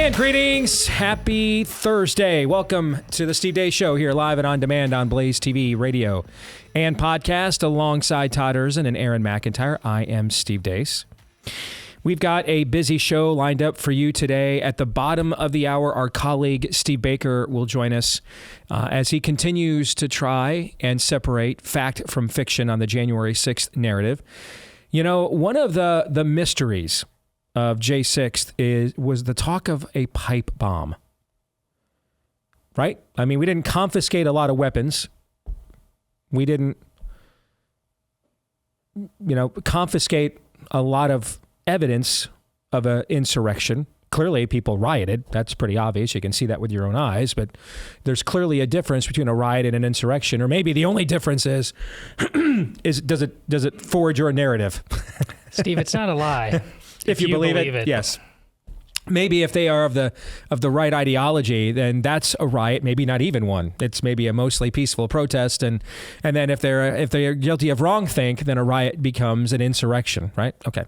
And greetings. Happy Thursday. Welcome to the Steve Deace Show here live and on demand on BlazeTV radio and podcast alongside Todd Erzin and Aaron McIntyre. I am Steve Deace. We've got a busy show lined up for you today. At the bottom of the hour, our colleague Steve Baker will join us as he continues to try and separate fact from fiction on the January 6th narrative. You know, one of the mysteries of J6 was the talk of a pipe bomb, right? I mean, we didn't confiscate a lot of weapons. We didn't, confiscate a lot of evidence of an insurrection. Clearly, people rioted. That's pretty obvious. You can see that with your own eyes. But there's clearly a difference between a riot and an insurrection. Or maybe the only difference is does it forge your narrative? Steve, it's not a lie. If you believe it, yes. Maybe if they are of the right ideology, then that's a riot. Maybe not even one. It's maybe a mostly peaceful protest, and then if they're guilty of wrongthink, then a riot becomes an insurrection, right? Okay,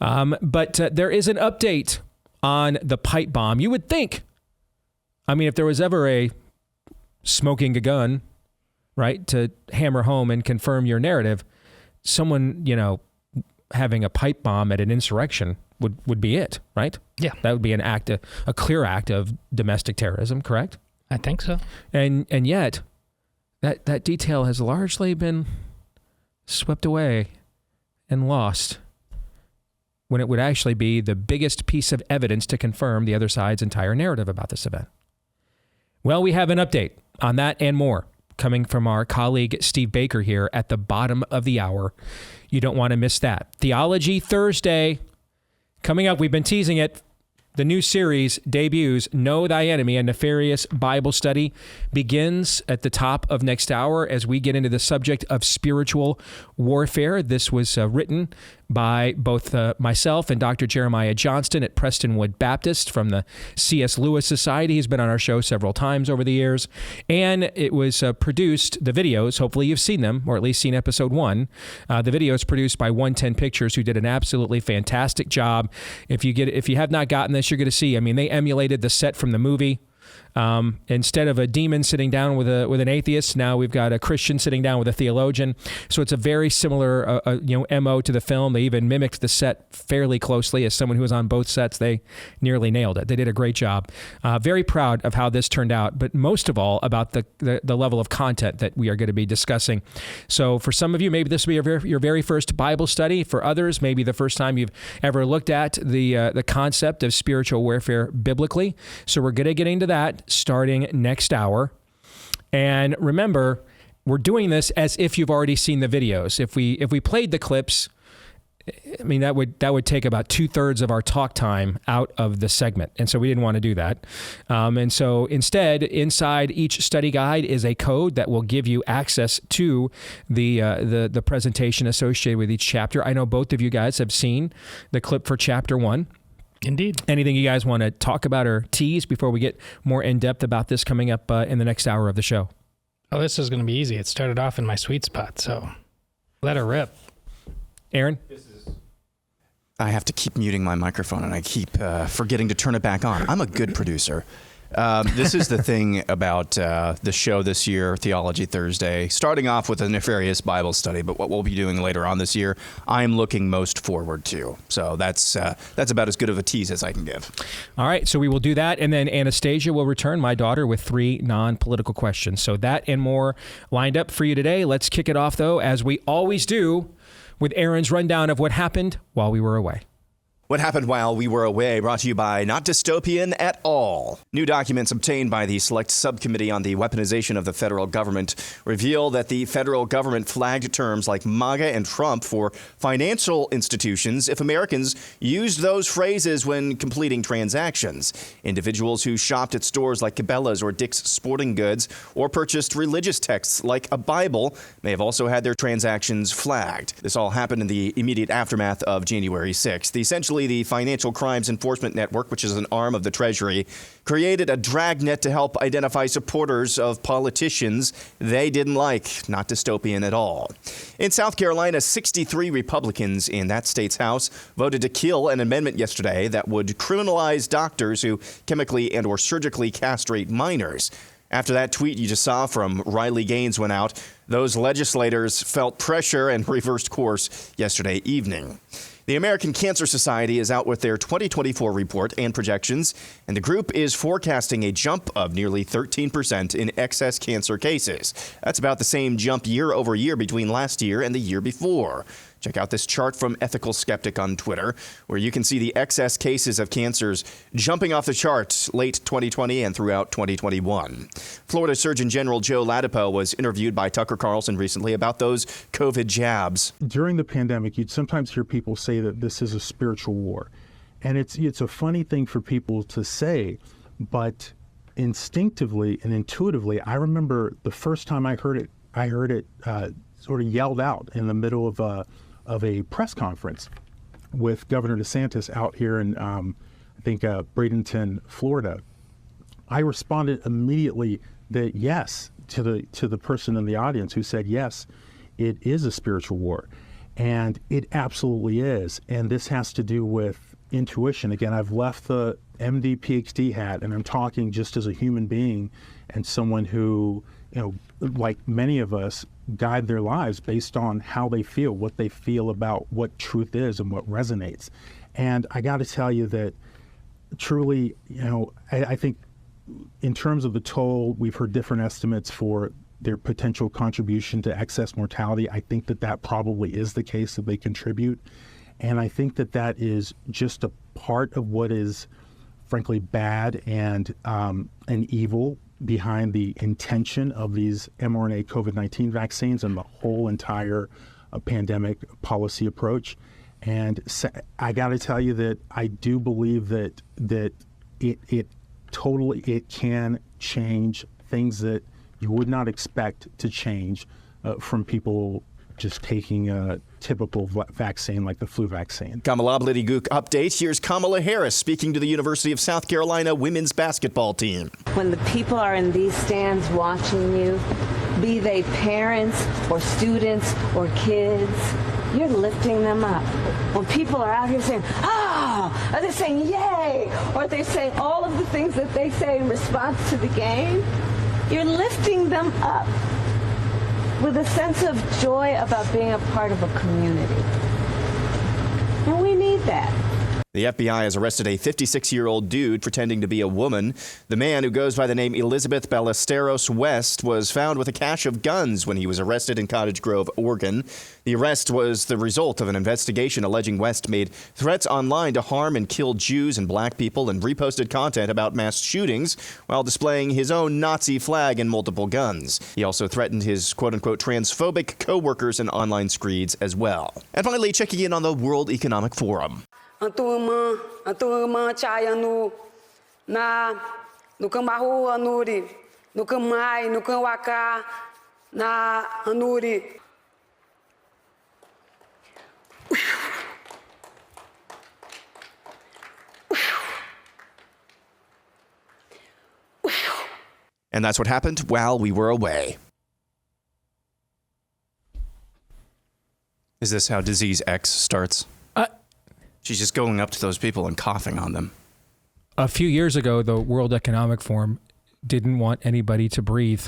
but there is an update on the pipe bomb. You would think, I mean, if there was ever a smoking a gun, right, to hammer home and confirm your narrative, someone having a pipe bomb at an insurrection would be it, right? Yeah. That would be a clear act of domestic terrorism, correct? I think so. And yet, that detail has largely been swept away and lost when it would actually be the biggest piece of evidence to confirm the other side's entire narrative about this event. Well, we have an update on that and more coming from our colleague Steve Baker here at the bottom of the hour. You don't want to miss that. Theology Thursday coming up. We've been teasing it. The new series debuts. Know Thy Enemy, a Nefarious Bible study, begins at the top of next hour as we get into the subject of spiritual warfare. This was written by both myself and Dr. Jeremiah Johnston at Prestonwood Baptist from the C.S. Lewis Society. He's been on our show several times over the years. And it was produced, the videos, hopefully you've seen them, or at least seen episode 1. The video is produced by 110 Pictures, who did an absolutely fantastic job. If you have not gotten this, you're going to see, I mean, they emulated the set from the movie. Instead of a demon sitting down with an atheist, now we've got a Christian sitting down with a theologian. So it's a very similar, MO to the film. They even mimicked the set fairly closely. As someone who was on both sets, they nearly nailed it. They did a great job. Very proud of how this turned out, but most of all about the level of content that we are going to be discussing. So for some of you, maybe this will be your very first Bible study. For others, maybe the first time you've ever looked at the concept of spiritual warfare biblically. So we're going to get into that starting next hour. And remember, we're doing this as if you've already seen the videos. If we played the clips, I mean, that would take about 2/3 of our talk time out of the segment. And so we didn't want to do that. And so instead, inside each study guide is a code that will give you access to the presentation associated with each chapter. I know both of you guys have seen the clip for chapter 1. Indeed. Anything you guys want to talk about or tease before we get more in-depth about this coming up in the next hour of the show? Oh, this is going to be easy. It started off in my sweet spot, so let her rip. Aaron? I have to keep muting my microphone, and I keep forgetting to turn it back on. I'm a good producer. This is the thing about the show this year, Theology Thursday, starting off with a Nefarious Bible study, but what we'll be doing later on this year, I'm looking most forward to. So that's about as good of a tease as I can give. All right, so we will do that, and then Anastasia will return, my daughter, with 3 non-political questions. So that and more lined up for you today. Let's kick it off, though, as we always do, with Aaron's rundown of what happened while we were away. What happened while we were away, brought to you by Not Dystopian at All. New documents obtained by the Select Subcommittee on the Weaponization of the Federal Government reveal that the federal government flagged terms like MAGA and Trump for financial institutions if Americans used those phrases when completing transactions. Individuals who shopped at stores like Cabela's or Dick's Sporting Goods or purchased religious texts like a Bible may have also had their transactions flagged. This all happened in the immediate aftermath of January 6th. Essentially, Basically, the Financial Crimes Enforcement Network, which is an arm of the Treasury, created a dragnet to help identify supporters of politicians they didn't like. Not dystopian at all. In South Carolina, 63 Republicans in that state's House voted to kill an amendment yesterday that would criminalize doctors who chemically and or surgically castrate minors. After that tweet you just saw from Riley Gaines went out, those legislators felt pressure and reversed course yesterday evening. The American Cancer Society is out with their 2024 report and projections, and the group is forecasting a jump of nearly 13% in excess cancer cases. That's about the same jump year over year between last year and the year before. Check out this chart from Ethical Skeptic on Twitter, where you can see the excess cases of cancers jumping off the chart late 2020 and throughout 2021. Florida Surgeon General Joe Ladapo was interviewed by Tucker Carlson recently about those COVID jabs. During the pandemic, you'd sometimes hear people say that this is a spiritual war. And it's a funny thing for people to say, but instinctively and intuitively, I remember the first time I heard it sort of yelled out in the middle of a press conference with Governor DeSantis out here in, I think, Bradenton, Florida. I responded immediately that yes, to the person in the audience who said, yes, it is a spiritual war. And it absolutely is. And this has to do with intuition. Again, I've left the MD, PhD hat, and I'm talking just as a human being and someone who, like many of us, guide their lives based on how they feel, what they feel about what truth is and what resonates. And I got to tell you that truly, I think in terms of the toll, we've heard different estimates for their potential contribution to excess mortality. I think that probably is the case, that they contribute. And I think that is just a part of what is frankly bad and evil behind the intention of these mRNA COVID-19 vaccines and the whole entire pandemic policy approach. And I got to tell you that I do believe that it can change things that you would not expect to change from people just taking a typical vaccine like the flu vaccine. Kamala Gook update. Here's Kamala Harris speaking to the University of South Carolina women's basketball team. When the people are in these stands watching you, be they parents or students or kids, you're lifting them up. When people are out here saying, oh, or they're saying yay, or they're saying all of the things that they say in response to the game, you're lifting them up with a sense of joy about being a part of a community. And we need that. The FBI has arrested a 56-year-old dude pretending to be a woman. The man, who goes by the name Elizabeth Ballesteros West, was found with a cache of guns when he was arrested in Cottage Grove, Oregon. The arrest was the result of an investigation alleging West made threats online to harm and kill Jews and black people and reposted content about mass shootings while displaying his own Nazi flag and multiple guns. He also threatened his quote-unquote transphobic co-workers and online screeds as well. And finally, checking in on the World Economic Forum. Ang mga chaya no kambahu anuri, no kamai, no kamwaka, na anuri. And that's what happened while we were away. Is this how Disease X starts? She's just going up to those people and coughing on them. A few years ago, the World Economic Forum didn't want anybody to breathe.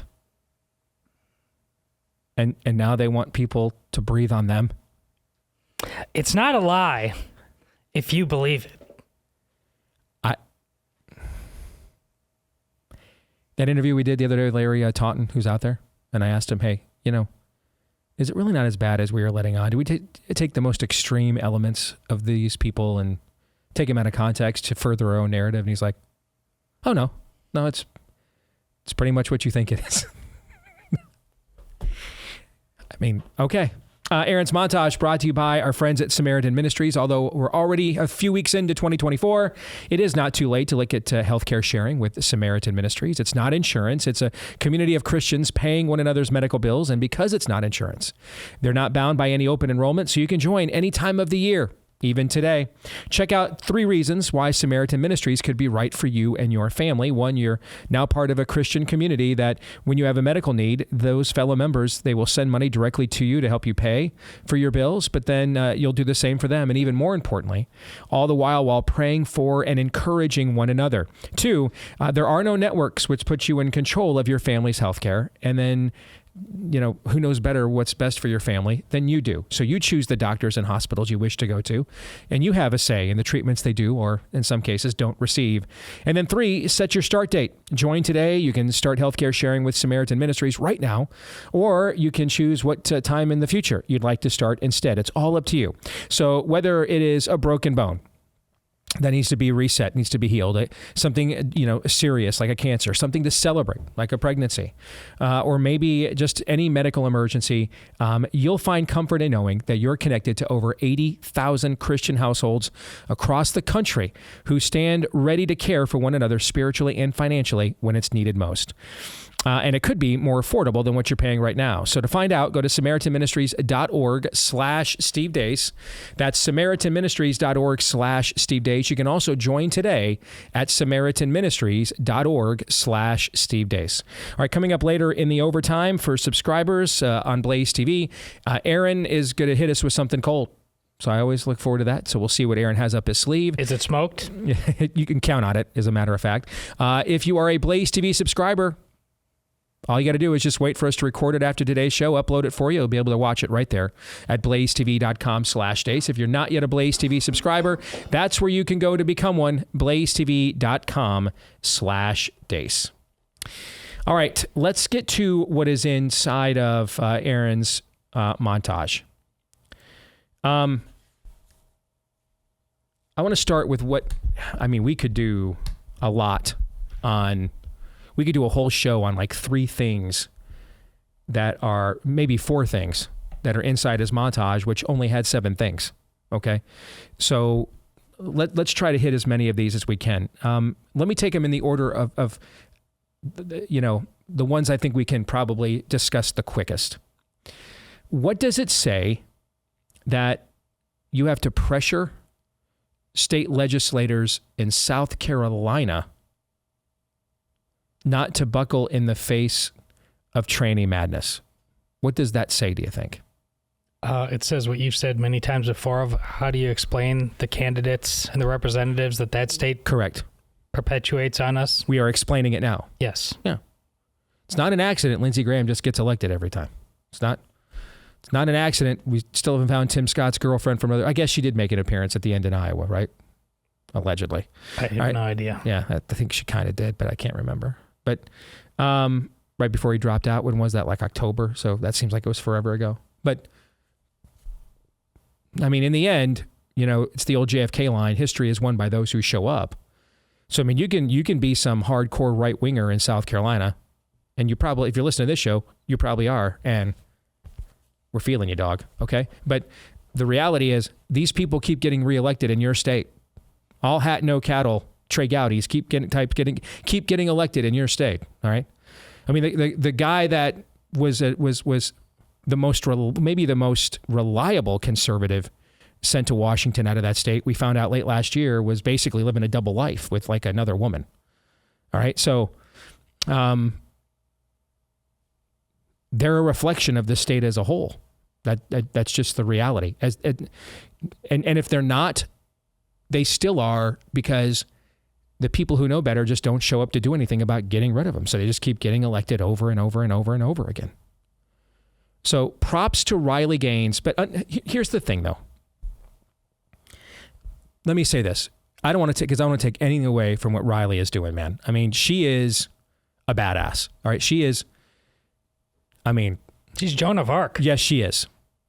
And now they want people to breathe on them. It's not a lie if you believe it. That interview we did the other day with Larry Taunton, who's out there, and I asked him, hey, is it really not as bad as we are letting on? Do we take the most extreme elements of these people and take them out of context to further our own narrative? And he's like, oh, no, it's pretty much what you think it is. I mean, okay. Aaron's Montage brought to you by our friends at Samaritan Ministries. Although we're already a few weeks into 2024, it is not too late to look at healthcare sharing with Samaritan Ministries. It's not insurance. It's a community of Christians paying one another's medical bills. And because it's not insurance, they're not bound by any open enrollment, so you can join any time of the year. even today. Check out 3 reasons why Samaritan Ministries could be right for you and your family. 1, you're now part of a Christian community that when you have a medical need, those fellow members, they will send money directly to you to help you pay for your bills, but then you'll do the same for them. And even more importantly, all the while praying for and encouraging one another. 2, there are no networks which put you in control of your family's health care. And then who knows better what's best for your family than you do? So you choose the doctors and hospitals you wish to go to, and you have a say in the treatments they do, or in some cases don't receive. And then 3, set your start date. Join today. You can start healthcare sharing with Samaritan Ministries right now, or you can choose what time in the future you'd like to start instead. It's all up to you. So whether it is a broken bone that needs to be reset, needs to be healed, something, serious like a cancer, something to celebrate like a pregnancy, or maybe just any medical emergency, you'll find comfort in knowing that you're connected to over 80,000 Christian households across the country who stand ready to care for one another spiritually and financially when it's needed most. And it could be more affordable than what you're paying right now. So to find out, go to SamaritanMinistries.org/Steve Deace. That's SamaritanMinistries.org/Steve Deace. You can also join today at SamaritanMinistries.org/Steve Deace. All right, coming up later in the overtime for subscribers on Blaze TV, Aaron is going to hit us with something cold. So I always look forward to that. So we'll see what Aaron has up his sleeve. Is it smoked? You can count on it, as a matter of fact. If you are a Blaze TV subscriber, all you got to do is just wait for us to record it after today's show, upload it for you. You'll be able to watch it right there at blazetv.com/Deace. If you're not yet a Blaze TV subscriber, that's where you can go to become one, blazetv.com/Deace. All right, let's get to what is inside of Aaron's montage. I want to start with we could do a lot on... We could do a whole show on like 3 things that are, maybe 4 things that are inside his montage, which only had 7 things. Okay. So let's try to hit as many of these as we can. Let me take them in the order of the ones I think we can probably discuss the quickest. What does it say that you have to pressure state legislators in South Carolina not to buckle in the face of tranny madness? What does that say, do you think? It says what you've said many times before of how do you explain the candidates and the representatives that state correct perpetuates on us? We are explaining it now. Yes. Yeah. It's not an accident Lindsey Graham just gets elected every time. It's not an accident. We still haven't found Tim Scott's girlfriend from another. I guess she did make an appearance at the end in Iowa, right? Allegedly. I have no idea. Yeah, I think she kind of did, but I can't remember. But right before he dropped out, when was that? Like October? So that seems like it was forever ago. But I mean, in the end, it's the old JFK line, history is won by those who show up. So, I mean, you can be some hardcore right winger in South Carolina, and you probably, if you're listening to this show, you probably are. And we're feeling you, dog. Okay. But the reality is these people keep getting reelected in your state. All hat, no cattle. Trey Gowdy's keep getting elected in your state. All right. I mean, the guy that was the most reliable conservative sent to Washington out of that state, we found out late last year, was basically living a double life with like another woman. All right. So they're a reflection of the state as a whole. That's just the reality. And if they're not, they still are, because the people who know better just don't show up to do anything about getting rid of them. So they just keep getting elected over and over and over and over again. So props to Riley Gaines. But here's the thing, though. Let me say this. I don't want to take anything away from what Riley is doing, man. I mean, she is a badass. All right. She's Joan of Arc. Yes, she is.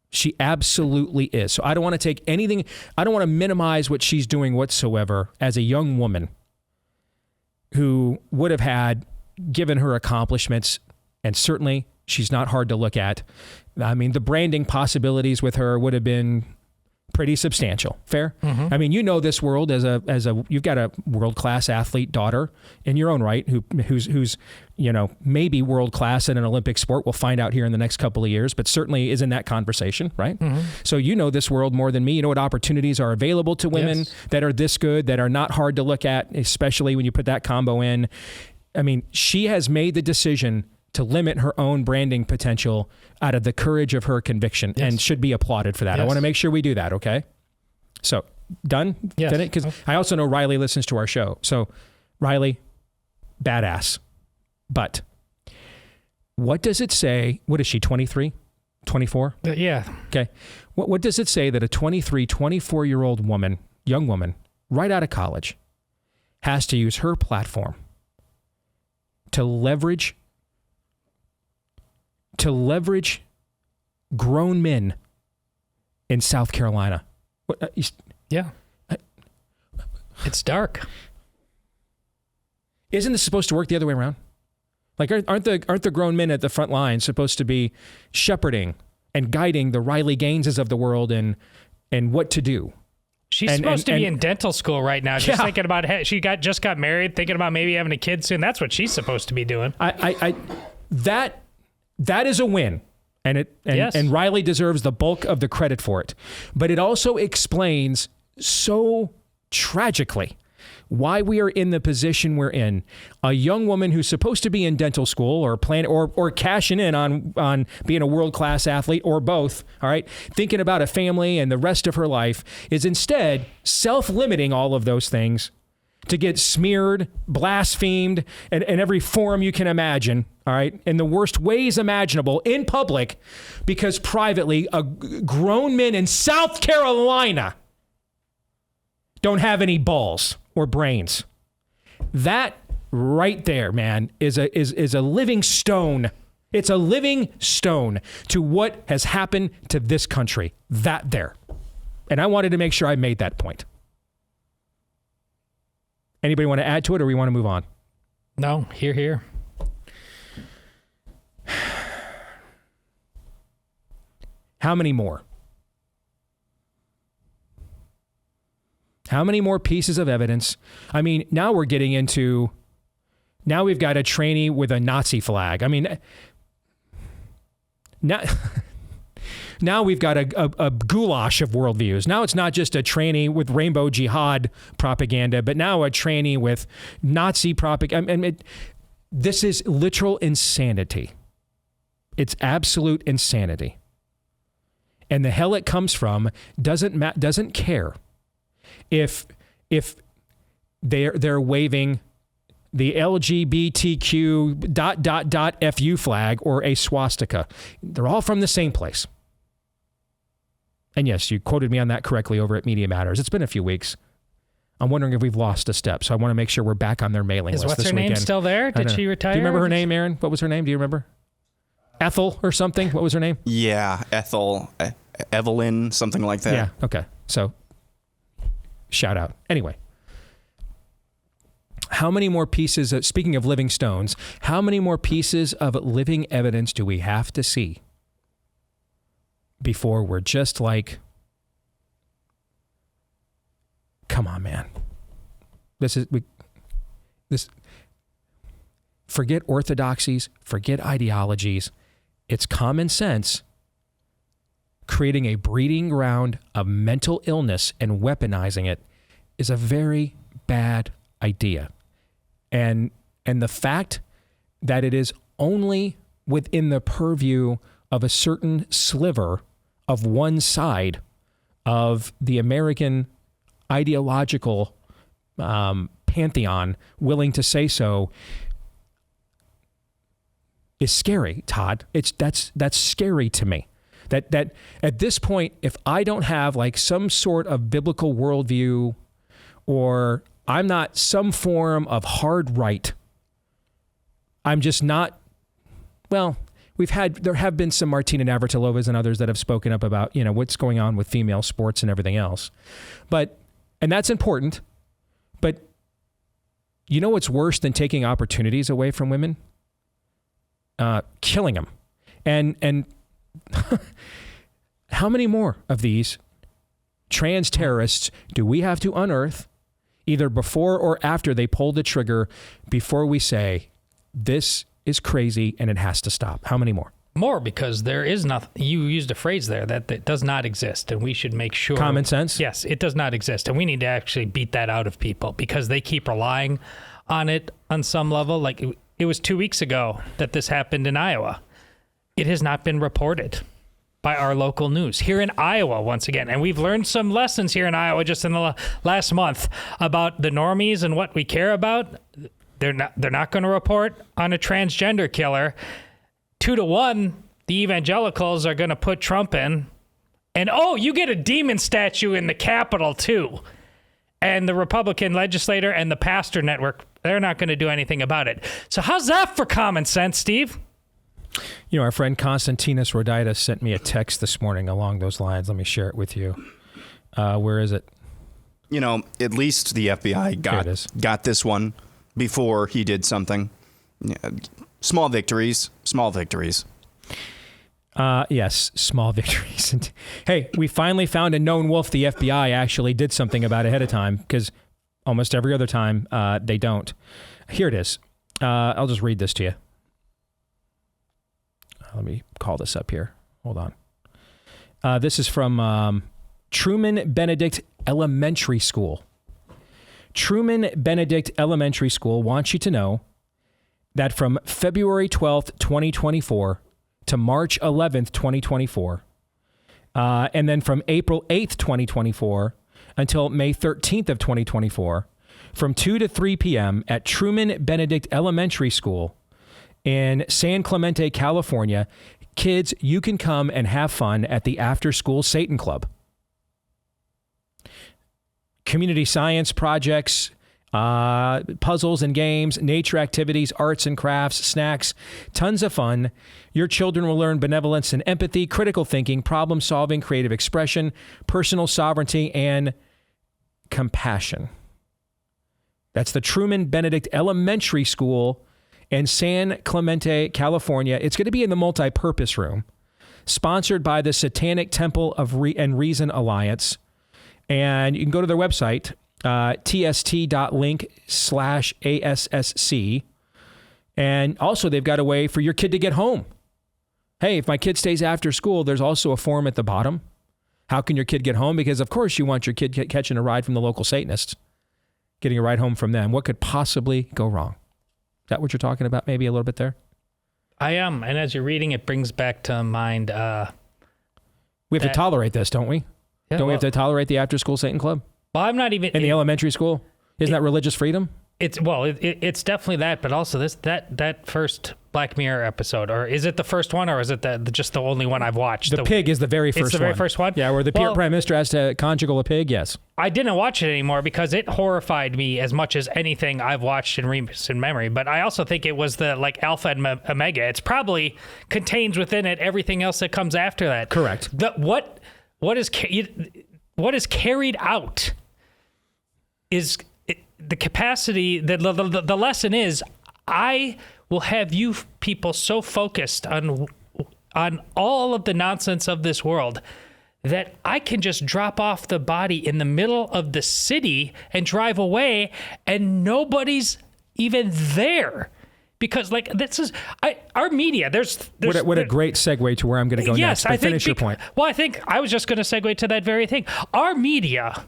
She absolutely is. So I don't want to take anything. I don't want to minimize what she's doing whatsoever as a young woman who would have had, given her accomplishments, and certainly she's not hard to look at. I mean, the branding possibilities with her would have been pretty substantial. Fair? I mean, you know this world as a you've got a world-class athlete daughter in your own right who's maybe world-class in an Olympic sport. We'll find out here in the next couple of years, but certainly is in that conversation, right? So you know this world more than me. You know what opportunities are available to women that are this good, that are not hard to look at, especially when you put that combo in. I mean, she has made the decision to limit her own branding potential out of the courage of her conviction and should be applauded for that. I want to make sure we do that, okay? So, done? Yes. Because I also know Riley listens to our show. So, Riley, badass. But what does it say? What is she, 23? 24? Yeah. Okay. What does it say that a 23, 24-year-old woman, young woman, right out of college, has to use her platform to leverage grown men in South Carolina? Yeah. It's dark. Isn't this supposed to work the other way around? Like, aren't the grown men at the front line supposed to be shepherding and guiding the Riley Gaineses of the world and what to do? She's supposed to be in dental school right now, just thinking about she just got married, thinking about maybe having a kid soon. That's what she's supposed to be doing. That is a win. And Riley deserves the bulk of the credit for it. But it also explains so tragically why we are in the position we're in. A young woman who's supposed to be in dental school or cashing in on being a world-class athlete or both, all right, thinking about a family and the rest of her life, is instead self-limiting all of those things to get smeared, blasphemed, and in every form you can imagine, all right, in the worst ways imaginable in public, because privately, grown men in South Carolina don't have any balls or brains. That right there, man, is a living stone. It's a living stone to what has happened to this country. That there. And I wanted to make sure I made that point. Anybody want to add to it, or we want to move on? No, here. How many more? How many more pieces of evidence? I mean, now we're getting into, now we've got a trainee with a Nazi flag. I mean, now we've got a goulash of worldviews. Now it's not just a trainee with rainbow jihad propaganda, but now a trainee with Nazi propaganda. I mean, this is literal insanity. It's absolute insanity. And the hell it comes from doesn't care if they're waving the LGBTQ ... FU flag or a swastika. They're all from the same place. And yes, you quoted me on that correctly over at Media Matters. It's been a few weeks. I'm wondering if we've lost a step, so I want to make sure we're back on their mailing list this weekend. Is what's her name still there? Did she retire? Do you remember her name, Aaron? What was her name? Do you remember? Ethel or something? What was her name? Yeah, Ethel, Evelyn, something like that. Yeah, okay. So, shout out. Anyway. How many more pieces of, speaking of living stones, how many more pieces of living evidence do we have to see before we're just like, come on, man. Forget orthodoxies, forget ideologies. It's common sense. Creating a breeding ground of mental illness and weaponizing it is a very bad idea. And the fact that it is only within the purview of a certain sliver of one side of the American ideological pantheon willing to say so is scary, Todd. That's scary to me. That at this point, if I don't have like some sort of biblical worldview, or I'm not some form of hard right, I'm just not, well, there have been some Martina Navratilovas and others that have spoken up about, what's going on with female sports and everything else. And that's important. But you know what's worse than taking opportunities away from women? Killing them. And how many more of these trans terrorists do we have to unearth, either before or after they pull the trigger, before we say, this is crazy and it has to stop? How many more? More, because there is nothing. You used a phrase there that does not exist, and we should make sure. Common sense? Yes, it does not exist, and we need to actually beat that out of people because they keep relying on it on some level. Like, it was 2 weeks ago that this happened in Iowa. It has not been reported by our local news here in Iowa once again. And we've learned some lessons here in Iowa just in the last month about the normies and what we care about. They're not going to report on a transgender killer. 2-1, the evangelicals are going to put Trump in. And, you get a demon statue in the Capitol, too. And the Republican legislator and the pastor network, they're not going to do anything about it. So how's that for common sense, Steve? You know, our friend Konstantinos Roditis sent me a text this morning along those lines. Let me share it with you. Where is it? You know, at least the FBI got this one before he did something. Yeah, small victories. Yes, small victories. Hey, we finally found a known wolf the FBI actually did something about ahead of time, because almost every other time they don't. Here it is. I'll just read this to you. Let me call this up here. Hold on. This is from Truman Benedict Elementary School. Truman Benedict Elementary School wants you to know that from February 12th, 2024 to March 11th, 2024, and then from April 8th, 2024 until May 13th of 2024, from 2 to 3 p.m. at Truman Benedict Elementary School in San Clemente, California, kids, you can come and have fun at the After School Satan Club. Community science projects, puzzles and games, nature activities, arts and crafts, snacks, tons of fun. Your children will learn benevolence and empathy, critical thinking, problem solving, creative expression, personal sovereignty, and compassion. That's the Truman Benedict Elementary School in San Clemente, California. It's going to be in the multi-purpose room, sponsored by the Satanic Temple of and Reason Alliance. And you can go to their website, tst.link/ASSC. And also, they've got a way for your kid to get home. Hey, if my kid stays after school, there's also a form at the bottom. How can your kid get home? Because, of course, you want your kid catching a ride from the local Satanists, getting a ride home from them. What could possibly go wrong? Is that what you're talking about maybe a little bit there? I am. And as you're reading, it brings back to mind... we have to tolerate this, don't we? Yeah, don't we have to tolerate the after-school Satan Club? Well, I'm not even... In the elementary school? Isn't that religious freedom? It's definitely that, but also that first Black Mirror episode, or is it the first one, or is it just the only one I've watched? The pig is the very first one. It's the very first one? Yeah, where the Prime Minister has to conjugal a pig, yes. I didn't watch it anymore because it horrified me as much as anything I've watched in recent memory, but I also think it was the alpha and omega. It's probably contains within it everything else that comes after that. Correct. What is carried out is... the capacity, the lesson is, I will have you people so focused on all of the nonsense of this world that I can just drop off the body in the middle of the city and drive away, and nobody's even there. Because this is our media. What a great segue to where I'm going to go next. But finish your point. Well, I think I was just going to segue to that very thing. Our media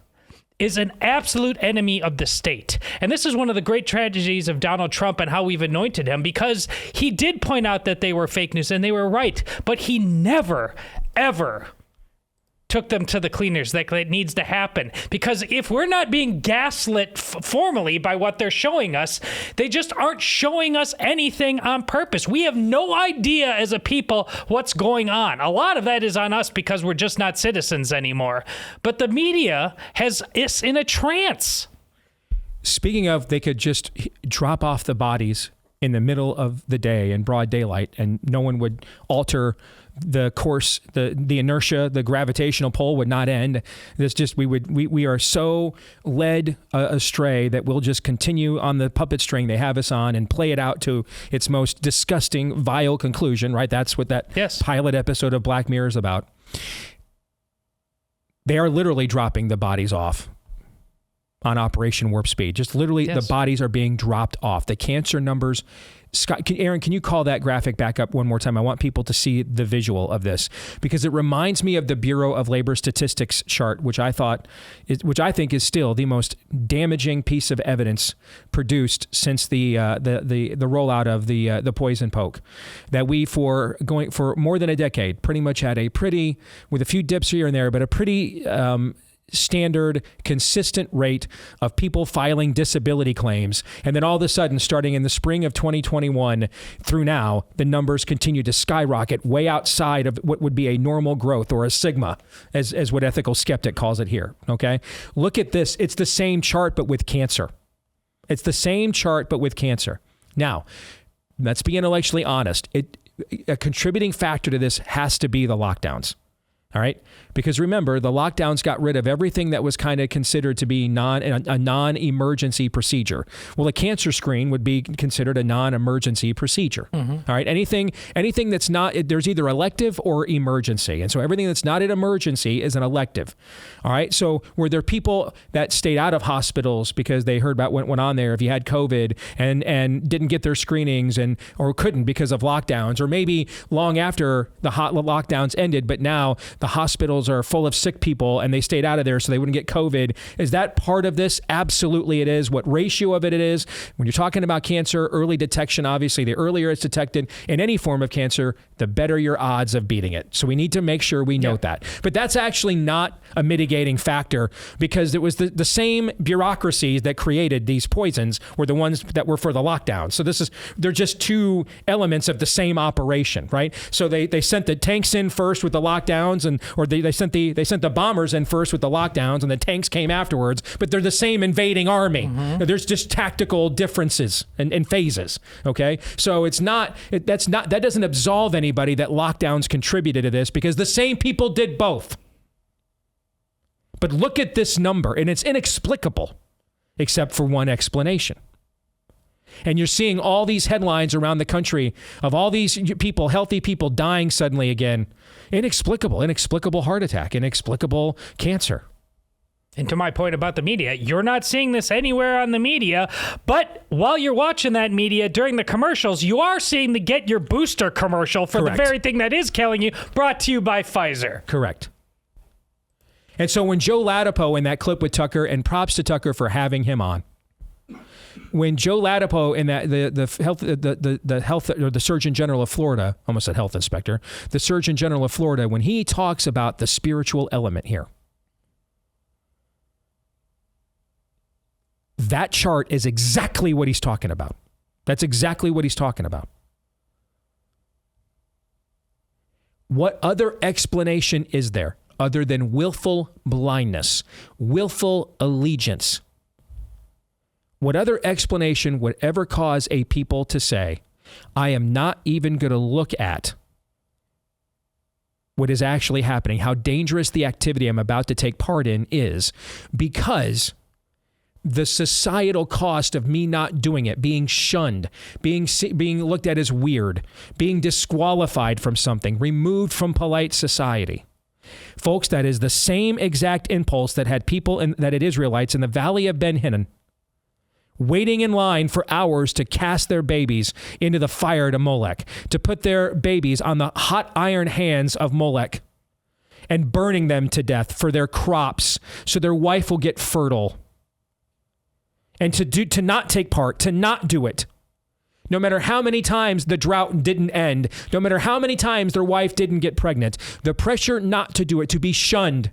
is an absolute enemy of the state. And this is one of the great tragedies of Donald Trump and how we've anointed him, because he did point out that they were fake news and they were right, but he never, ever took them to the cleaners like it needs to happen. Because if we're not being gaslit formally by what they're showing us, they just aren't showing us anything on purpose. We have no idea as a people what's going on. A lot of that is on us because we're just not citizens anymore. But the media has us in a trance. Speaking of, they could just drop off the bodies in the middle of the day in broad daylight and no one would alter the course, the inertia, the gravitational pull would not end. We are so led astray that we'll just continue on the puppet string they have us on and play it out to its most disgusting, vile conclusion, right? That's what that pilot episode of Black Mirror is about. They are literally dropping the bodies off on Operation Warp Speed. Just literally, the bodies are being dropped off. The cancer numbers. Scott, Aaron, can you call that graphic back up one more time? I want people to see the visual of this because it reminds me of the Bureau of Labor Statistics chart, which I think is still the most damaging piece of evidence produced since the rollout of the poison poke. That we, for more than a decade, pretty much had with a few dips here and there, but a pretty standard, consistent rate of people filing disability claims. And then all of a sudden, starting in the spring of 2021 through now, the numbers continue to skyrocket way outside of what would be a normal growth, or a sigma, as what Ethical Skeptic calls it here. Okay? Look at this. It's the same chart, but with cancer. It's the same chart, but with cancer. Now, let's be intellectually honest. A contributing factor to this has to be the lockdowns. All right? Because remember, the lockdowns got rid of everything that was kind of considered to be a non-emergency procedure. Well, a cancer screen would be considered a non-emergency procedure. Mm-hmm. All right? Anything that's not, there's either elective or emergency. And so everything that's not an emergency is an elective. All right? So were there people that stayed out of hospitals because they heard about what went on there if you had COVID and didn't get their screenings or couldn't because of lockdowns, or maybe long after the lockdowns ended, but now the hospitals are full of sick people and they stayed out of there so they wouldn't get COVID. Is that part of this? Absolutely it is. What ratio of it is? When you're talking about cancer, early detection, obviously the earlier it's detected in any form of cancer, the better your odds of beating it. So we need to make sure we note that. But that's actually not a mitigating factor, because it was the same bureaucracies that created these poisons were the ones that were for the lockdown. So they're just two elements of the same operation, right? So they sent the tanks in first with the lockdowns, or they sent the bombers in first with the lockdowns, and the tanks came afterwards. But they're the same invading army. Mm-hmm. There's just tactical differences and phases. Okay, so that doesn't absolve anybody that lockdowns contributed to this, because the same people did both. But look at this number, and it's inexplicable, except for one explanation. And you're seeing all these headlines around the country of all these people, healthy people, dying suddenly again. Inexplicable heart attack, inexplicable cancer. And to my point about the media, you're not seeing this anywhere on the media, but while you're watching that media during the commercials, you are seeing the Get Your Booster commercial for the very thing that is killing you, brought to you by Pfizer. Correct. And so when Joe Ladapo in that clip with Tucker, and props to Tucker for having him on, when Joe Ladapo in that the health or the Surgeon General of Florida, almost said health inspector, the Surgeon General of Florida, when he talks about the spiritual element here, that chart is exactly what he's talking about. That's exactly what he's talking about. What other explanation is there other than willful blindness, willful allegiance? What other explanation would ever cause a people to say, I am not even going to look at what is actually happening, how dangerous the activity I'm about to take part in is, because the societal cost of me not doing it, being shunned, being looked at as weird, being disqualified from something, removed from polite society. Folks, that is the same exact impulse that had Israelites in the Valley of Ben Hinnom waiting in line for hours to cast their babies into the fire to Molech, to put their babies on the hot iron hands of Molech and burning them to death for their crops so their wife will get fertile. And to not take part, to not do it. No matter how many times the drought didn't end, no matter how many times their wife didn't get pregnant, the pressure not to do it, to be shunned,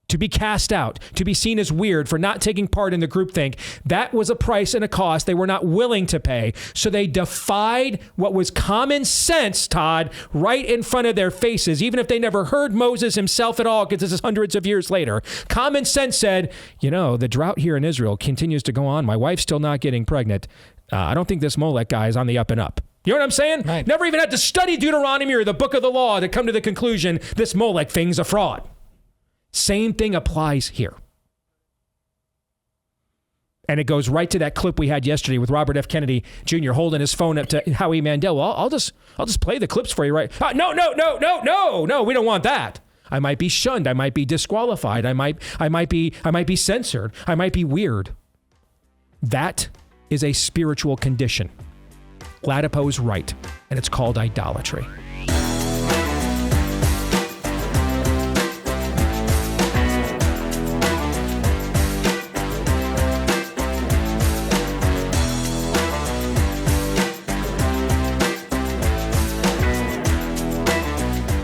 to be cast out, to be seen as weird for not taking part in the groupthink, that was a price and a cost they were not willing to pay. So they defied what was common sense, Todd, right in front of their faces, even if they never heard Moses himself at all, because this is hundreds of years later. Common sense said, the drought here in Israel continues to go on. My wife's still not getting pregnant. I don't think this Molech guy is on the up and up. You know what I'm saying? Right. Never even had to study Deuteronomy or the book of the law to come to the conclusion this Molech thing's a fraud. Same thing applies here. And it goes right to that clip we had yesterday with Robert F. Kennedy Jr. holding his phone up to Howie Mandel. Well, I'll just play the clips for you, right? No, we don't want that. I might be shunned. I might be disqualified. I might be censored. I might be weird. That is a spiritual condition. Latipo's right, and it's called idolatry.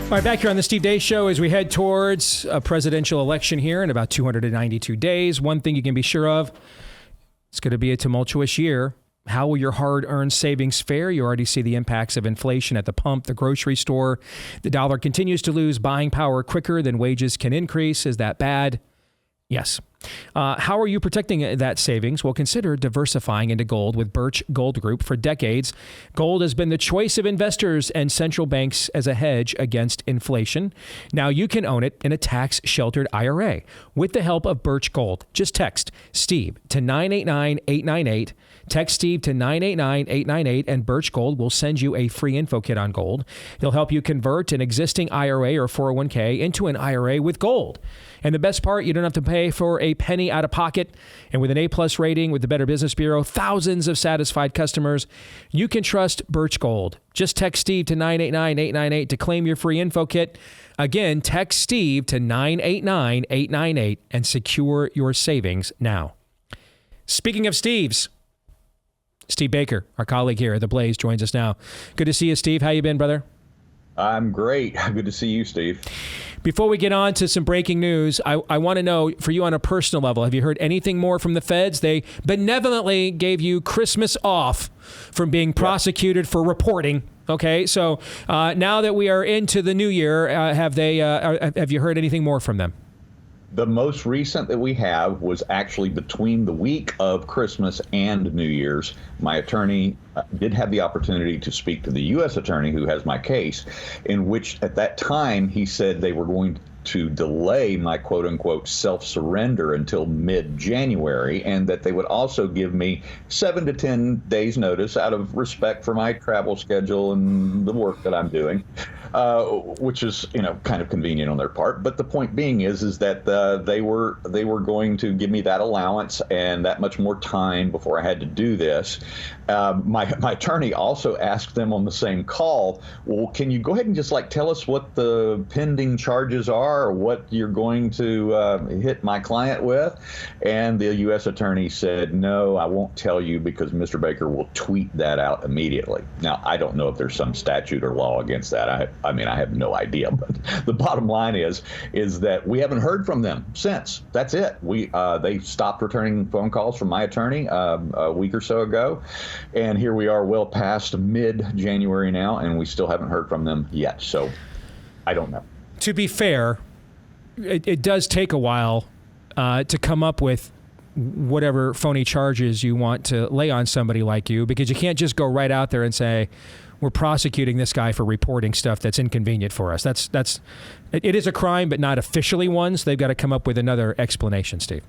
All right, back here on the Steve Deace Show as we head towards a presidential election here in about 292 days. One thing you can be sure of, it's going to be a tumultuous year. How will your hard-earned savings fare? You already see the impacts of inflation at the pump, the grocery store. The dollar continues to lose buying power quicker than wages can increase. Is that bad? Yes. How are you protecting that savings? Well, consider diversifying into gold with Birch Gold Group. For decades, gold has been the choice of investors and central banks as a hedge against inflation. Now you can own it in a tax-sheltered IRA with the help of Birch Gold. Just text Steve to 989-898. Text Steve to 989-898, and Birch Gold will send you a free info kit on gold. They'll help you convert an existing IRA or 401k into an IRA with gold. And the best part, you don't have to pay for a penny out of pocket. And with an A+ rating with the Better Business Bureau, thousands of satisfied customers, you can trust Birch Gold. Just text Steve to 989-898 to claim your free info kit. Again, text Steve to 989-898 and secure your savings now. Speaking of Steves, Steve Baker, our colleague here at The Blaze, joins us now. Good to see you, Steve. How you been, brother? I'm great. Good to see you, Steve. Before we get on to some breaking news, I want to know, for you on a personal level, have you heard anything more from the feds? They benevolently gave you Christmas off from being prosecuted for reporting. Okay, so now that we are into the new year, have you heard anything more from them? The most recent that we have was actually between the week of Christmas and New Year's. My attorney did have the opportunity to speak to the U.S. attorney who has my case, in which at that time he said they were going to delay my quote-unquote self-surrender until mid-January, and that they would also give me 7 to 10 days notice out of respect for my travel schedule and the work that I'm doing, which is, kind of convenient on their part. But the point being is that they were going to give me that allowance and that much more time before I had to do this. My attorney also asked them on the same call, well, can you go ahead and just tell us what the pending charges are, or what you're going to hit my client with? And the U.S. attorney said, no, I won't tell you because Mr. Baker will tweet that out immediately. Now, I don't know if there's some statute or law against that. I have no idea. But the bottom line is that we haven't heard from them since. That's it. They stopped returning phone calls from my attorney a week or so ago. And here we are well past mid-January now, and we still haven't heard from them yet. So I don't know. To be fair, it does take a while to come up with whatever phony charges you want to lay on somebody like you, because you can't just go right out there and say, we're prosecuting this guy for reporting stuff that's inconvenient for us. It is a crime, but not officially one, so they've got to come up with another explanation, Steve.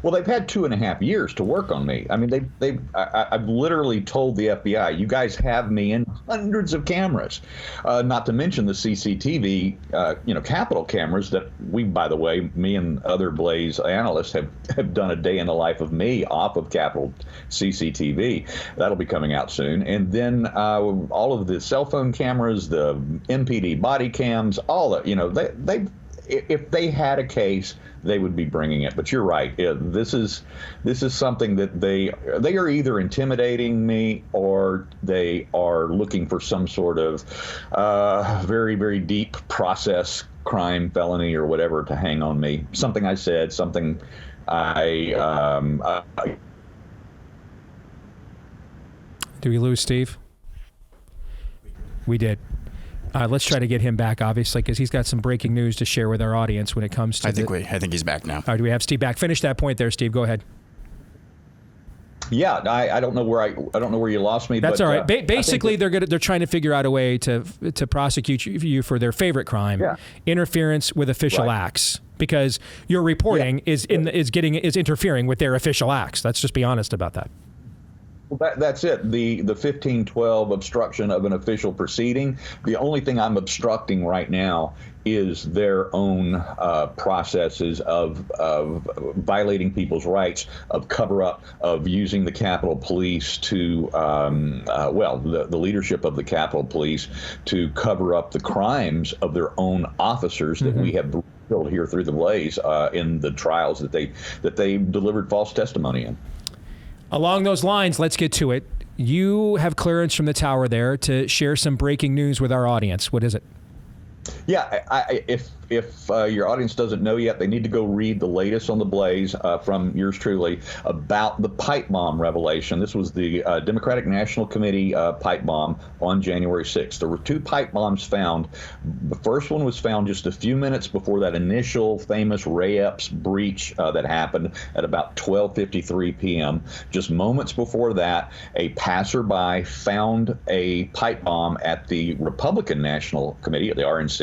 Well, they've had 2.5 years to work on me. I mean, I've literally told the FBI, you guys have me in hundreds of cameras, not to mention the CCTV, Capitol cameras that we, by the way, me and other Blaze analysts have done a day in the life of me off of Capitol CCTV. That'll be coming out soon. And then all of the cell phone cameras, the MPD body cams, all that, if they had a case, they would be bringing it. But you're right. This is something that they are either intimidating me or they are looking for some sort of very, very deep process, crime, felony, or whatever to hang on me. Something I said, something Did we lose Steve? We did. Let's try to get him back, obviously, because he's got some breaking news to share with our audience when it comes to. I think he's back now. All right, do we have Steve back? Finish that point there, Steve. Go ahead. Yeah, I don't know where you lost me. That's all right. Basically, they're trying to figure out a way to prosecute you for their favorite crime, interference with official acts, because your reporting is interfering with their official acts. Let's just be honest about that. Well, that's it. The 1512 obstruction of an official proceeding. The only thing I'm obstructing right now is their own processes of violating people's rights, of cover-up, of using the Capitol Police to, the leadership of the Capitol Police to cover up the crimes of their own officers that we have revealed here through the Blaze in the trials that they delivered false testimony in. Along those lines, let's get to it. You have clearance from the tower there to share some breaking news with our audience. What is it? Yeah, if your audience doesn't know yet, they need to go read the latest on the Blaze from yours truly about the pipe bomb revelation. This was the Democratic National Committee pipe bomb on January 6th. There were 2 pipe bombs found. The first one was found just a few minutes before that initial famous Ray Epps breach that happened at about 12:53 p.m. Just moments before that, a passerby found a pipe bomb at the Republican National Committee at the RNC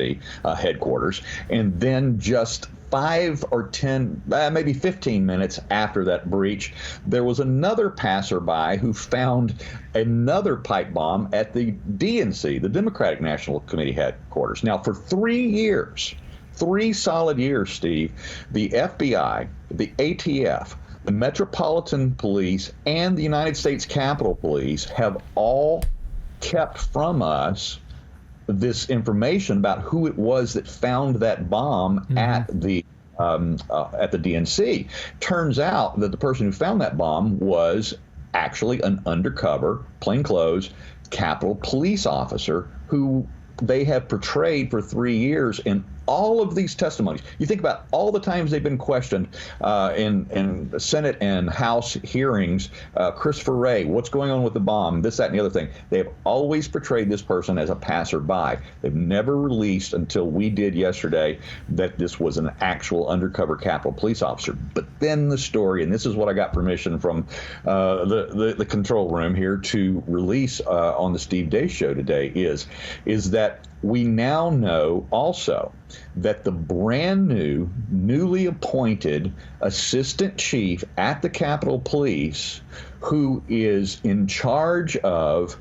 headquarters. And then just 5 or 10, maybe 15 minutes after that breach, there was another passerby who found another pipe bomb at the DNC, the Democratic National Committee headquarters. Now, for 3 solid years, Steve, the FBI, the ATF, the Metropolitan Police, and the United States Capitol Police have all kept from us this information about who it was that found that bomb at the DNC. Turns out that the person who found that bomb was actually an undercover, plainclothes Capitol Police officer who they have portrayed for 3 years in all of these testimonies. You think about all the times they've been questioned in Senate and House hearings. Christopher Wray, what's going on with the bomb? This, that, and the other thing. They have always portrayed this person as a passerby. They've never released until we did yesterday that this was an actual undercover Capitol Police officer. But then the story, and this is what I got permission from the control room here to release on the Steve Deace Show today, is that we now know also that the brand new, newly appointed assistant chief at the Capitol Police, who is in charge of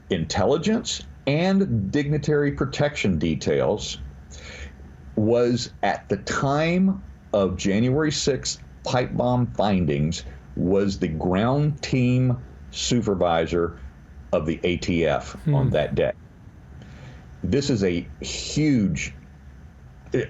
intelligence and dignitary protection details, was at the time of January 6th pipe bomb findings, was the ground team supervisor of the ATF on that day. This is a huge,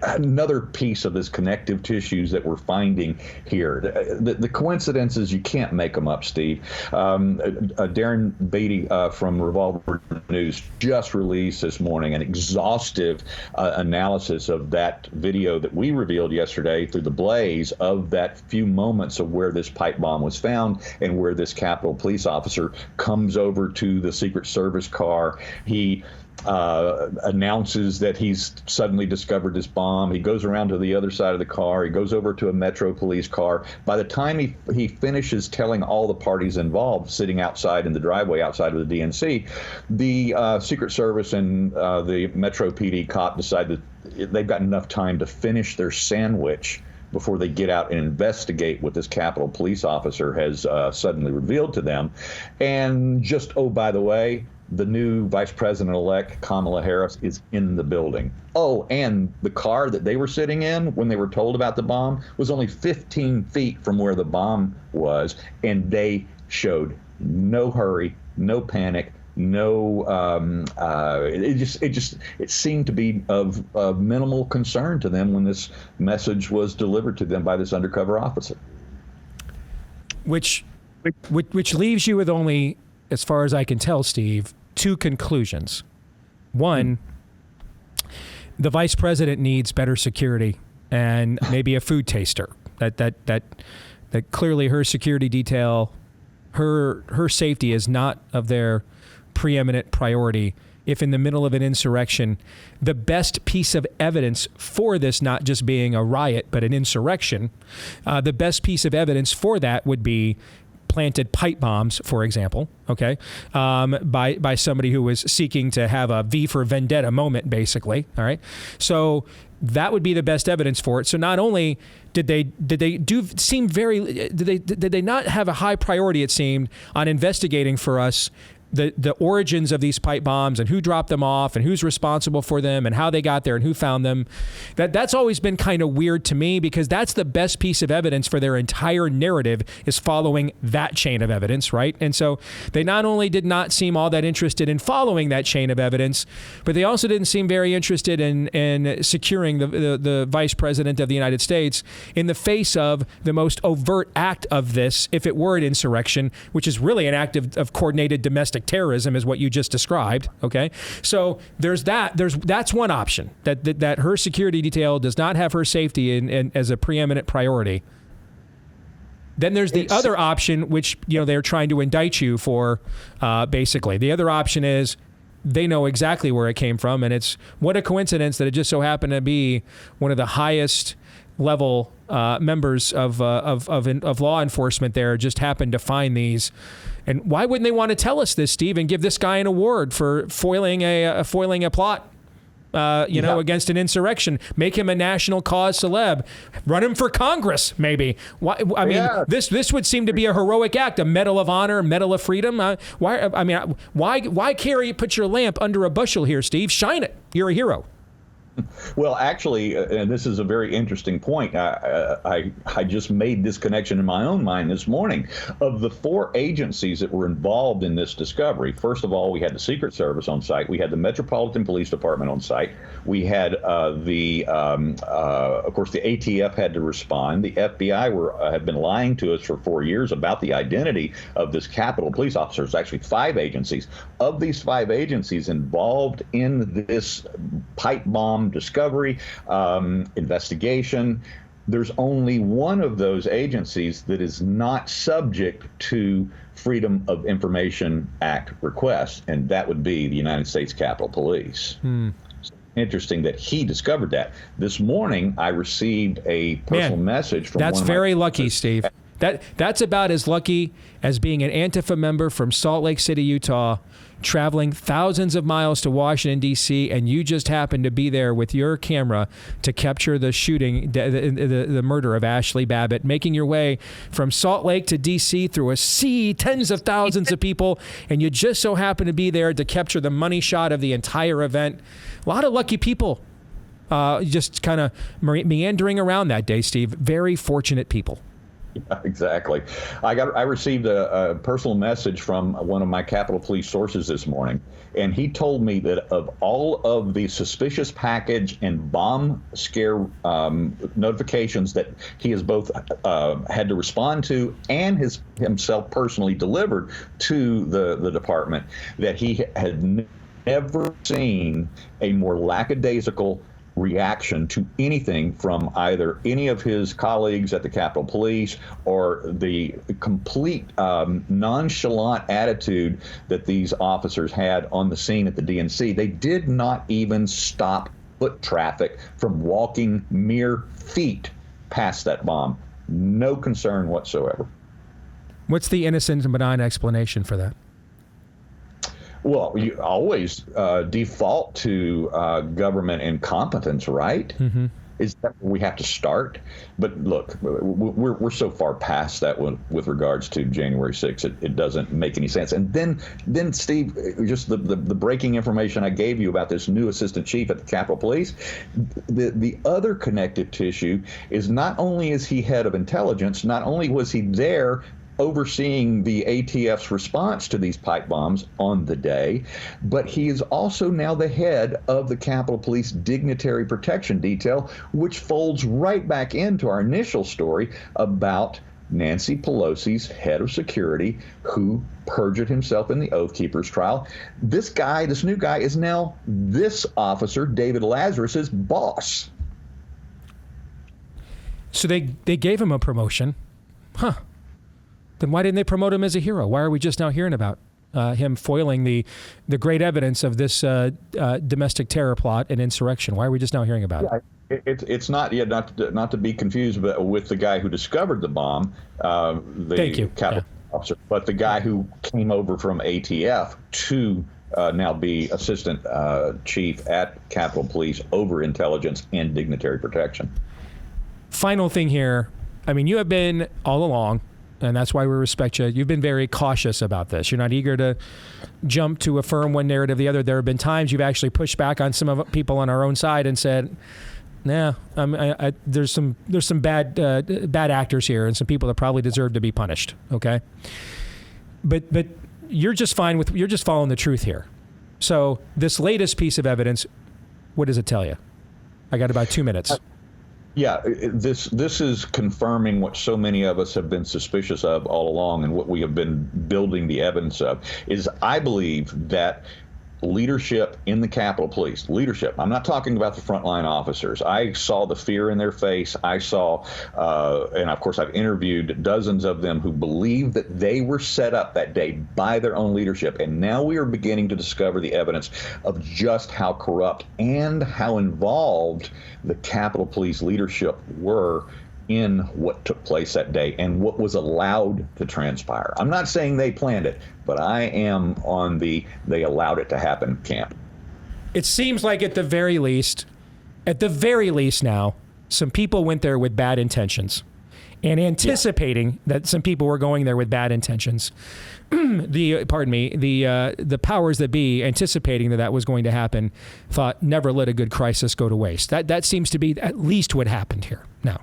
another piece of this connective tissues that we're finding here. The coincidences, you can't make them up, Steve. Darren Beatty from Revolver News just released this morning an exhaustive analysis of that video that we revealed yesterday through the Blaze of that few moments of where this pipe bomb was found and where this Capitol Police officer comes over to the Secret Service car. He announces that he's suddenly discovered this bomb. He goes around to the other side of the car. He goes over to a Metro Police car. By the time he finishes telling all the parties involved, sitting outside in the driveway outside of the DNC, the Secret Service and the Metro PD cop decide that they've got enough time to finish their sandwich before they get out and investigate what this Capitol Police officer has suddenly revealed to them. And just, oh, by the way, the new Vice President-elect Kamala Harris is in the building. Oh, and the car that they were sitting in when they were told about the bomb was only 15 feet from where the bomb was, and they showed no hurry, no panic, no. It seemed to be of minimal concern to them when this message was delivered to them by this undercover officer. Which leaves you with only, as far as I can tell, Steve, 2 conclusions. One, the vice president needs better security and maybe a food taster. That clearly her security detail, her safety is not of their preeminent priority. If in the middle of an insurrection, the best piece of evidence for this not just being a riot but an insurrection, the best piece of evidence for that would be planted pipe bombs, for example, okay, by somebody who was seeking to have a V for Vendetta moment, basically. All right, so that would be the best evidence for it. So not only did they not have a high priority, it seemed, on investigating for us the origins of these pipe bombs and who dropped them off and who's responsible for them and how they got there and who found them. That's always been kind of weird to me, because that's the best piece of evidence for their entire narrative, is following that chain of evidence, right? And so they not only did not seem all that interested in following that chain of evidence, but they also didn't seem very interested in securing the vice president of the United States in the face of the most overt act of this, if it were an insurrection, which is really an act of coordinated domestic terrorism, is what you just described. Okay, so there's that's one option, that her security detail does not have her safety in as a preeminent priority. Then there's the other option, which they're trying to indict you for. Basically, the other option is they know exactly where it came from, and it's what a coincidence that it just so happened to be one of the highest level members of law enforcement there just happened to find these. And why wouldn't they want to tell us this, Steve, and give this guy an award for foiling a plot, against an insurrection, make him a national cause celeb, run him for Congress, maybe? Why? I mean, this would seem to be a heroic act, a Medal of Honor, Medal of Freedom. Why carry, put your lamp under a bushel here, Steve? Shine it. You're a hero. Well, actually, and this is a very interesting point. I just made this connection in my own mind this morning. Of the 4 agencies that were involved in this discovery, first of all, we had the Secret Service on site. We had the Metropolitan Police Department on site. We had of course, the ATF had to respond. The FBI had been lying to us for 4 years about the identity of this Capitol Police officer. It's actually 5 agencies. Of these 5 agencies involved in this pipe bomb discovery, investigation, there's only one of those agencies that is not subject to Freedom of Information Act requests, and that would be the United States Capitol Police. Interesting that he discovered that. This morning, I received a personal message from That's very lucky, Steve. That's about as lucky as being an Antifa member from Salt Lake City, Utah, traveling thousands of miles to Washington, D.C., and you just happen to be there with your camera to capture the shooting, the murder of Ashley Babbitt, making your way from Salt Lake to D.C. through a sea, tens of thousands of people, and you just so happen to be there to capture the money shot of the entire event. A lot of lucky people just kind of meandering around that day, Steve. Very fortunate people. Yeah, exactly. I received a personal message from one of my Capitol Police sources this morning, and he told me that of all of the suspicious package and bomb scare notifications that he has both had to respond to and himself personally delivered to the department, that he had never seen a more lackadaisical reaction to anything from either any of his colleagues at the Capitol Police or the complete nonchalant attitude that these officers had on the scene at the DNC. They did not even stop foot traffic from walking mere feet past that bomb. No concern whatsoever. What's the innocent and benign explanation for that? Well, you always default to government incompetence, right? Mm-hmm. Is that where we have to start? But look, we're so far past that with regards to January 6th, it doesn't make any sense. And then Steve, just the breaking information I gave you about this new assistant chief at the Capitol Police, the other connective tissue is not only is he head of intelligence, not only was he there overseeing the ATF's response to these pipe bombs on the day, but he is also now the head of the Capitol Police Dignitary Protection Detail, which folds right back into our initial story about Nancy Pelosi's head of security, who perjured himself in the Oath Keepers trial. This new guy is now this officer, David Lazarus's boss. So they gave him a promotion. Huh. Then why didn't they promote him as a hero? Why are we just now hearing about him foiling the great evidence of this domestic terror plot and insurrection? Why are we just now hearing about it? It's not not to be confused with the guy who discovered the bomb, the Capitol officer, but the guy who came over from ATF to now be assistant chief at Capitol Police over intelligence and dignitary protection. Final thing here. I mean, you have been all along And that's why we respect you. You've been very cautious about this. You're not eager to jump to affirm one narrative or the other. There have been times you've actually pushed back on some of people on our own side and said, "Nah, there's some bad actors here and some people that probably deserve to be punished." Okay, but you're just fine with you're just following the truth here. So this latest piece of evidence, what does it tell you? I got about 2 minutes. Yeah, this is confirming what so many of us have been suspicious of all along, and what we have been building the evidence of is, I believe that leadership in the Capitol Police, leadership, I'm not talking about the frontline officers. I saw the fear in their face. I saw, and of course I've interviewed dozens of them who believe that they were set up that day by their own leadership. And now we are beginning to discover the evidence of just how corrupt and how involved the Capitol Police leadership were in what took place that day and what was allowed to transpire. I'm not saying they planned it, but I am on the they allowed it to happen camp. It seems like at the very least now, some people went there with bad intentions. And anticipating that some people were going there with bad intentions. The powers that be, anticipating that was going to happen, thought, never let a good crisis go to waste. That seems to be at least what happened here now.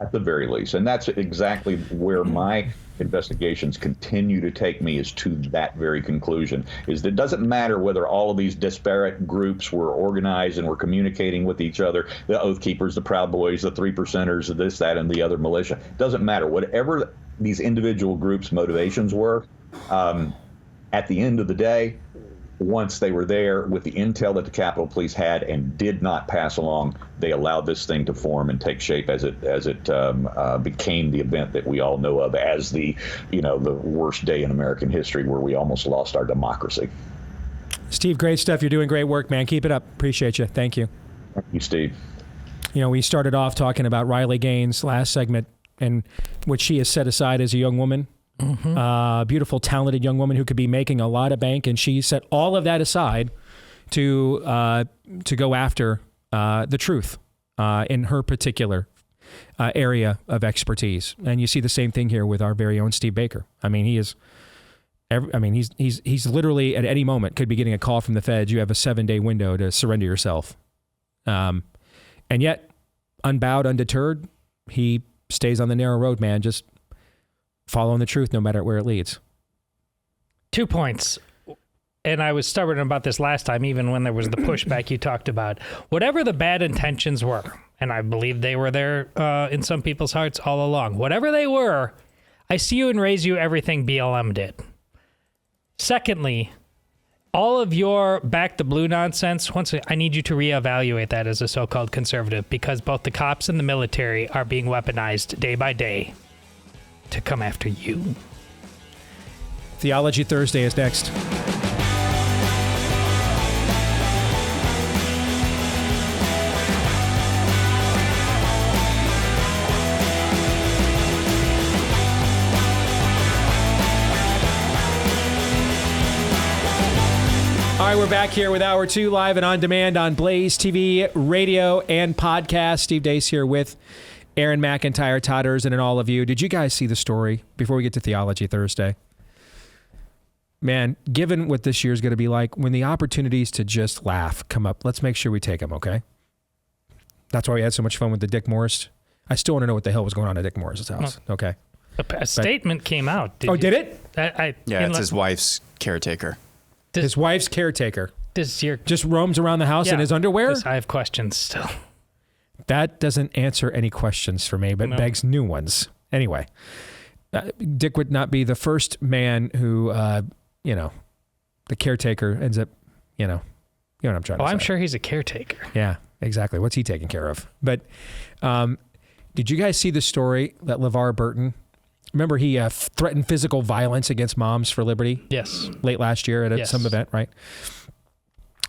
At the very least. And that's exactly where my investigations continue to take me, is to that very conclusion, is that it doesn't matter whether all of these disparate groups were organized and were communicating with each other, the Oath Keepers, the Proud Boys, the 3%ers, this, that, and the other militia. It doesn't matter. Whatever these individual groups' motivations were, at the end of the day, once they were there with the intel that the Capitol Police had and did not pass along, they allowed this thing to form and take shape as it became the event that we all know of as the worst day in American history, where we almost lost our democracy. Steve, great stuff. You're doing great work, man. Keep it up. Appreciate you. Thank you. Thank you, Steve. We started off talking about Riley Gaines last segment and what she has set aside as a young woman. Mm-hmm. Beautiful, talented young woman who could be making a lot of bank, and she set all of that aside to go after the truth in her particular area of expertise. And you see the same thing here with our very own Steve Baker. I mean, he's literally at any moment could be getting a call from the feds. You have a 7-day window to surrender yourself, and yet, unbowed, undeterred, he stays on the narrow road, man. Just following the truth no matter where it leads. 2 points. And I was stubborn about this last time, even when there was the pushback you talked about. Whatever the bad intentions were, and I believe they were there in some people's hearts all along, whatever they were, I see you and raise you everything BLM did. Secondly, all of your back the blue nonsense, I need you to reevaluate that as a so-called conservative, because both the cops and the military are being weaponized day by day to come after you. Theology Thursday is next. All right, we're back here with Hour 2, live and on demand on BlazeTV, radio, and podcast. Steve Deace here with Aaron McIntyre, Todd Erzen, and all of you. Did you guys see the story before we get to Theology Thursday? Man, given what this year is going to be like, when the opportunities to just laugh come up, let's make sure we take them, okay? That's why we had so much fun with the Dick Morris. I still want to know what the hell was going on at Dick Morris's house, okay? A statement came out. Did it? It's his wife's caretaker. His wife's caretaker. Just roams around the house in his underwear? I have questions still. That doesn't answer any questions for me, but begs new ones. Anyway, Dick would not be the first man who, the caretaker ends up, you know what I'm trying to say. I'm sure he's a caretaker. Yeah, exactly. What's he taking care of? But did you guys see the story that LeVar Burton, remember he threatened physical violence against Moms for Liberty? Yes. Late last year at some event, right?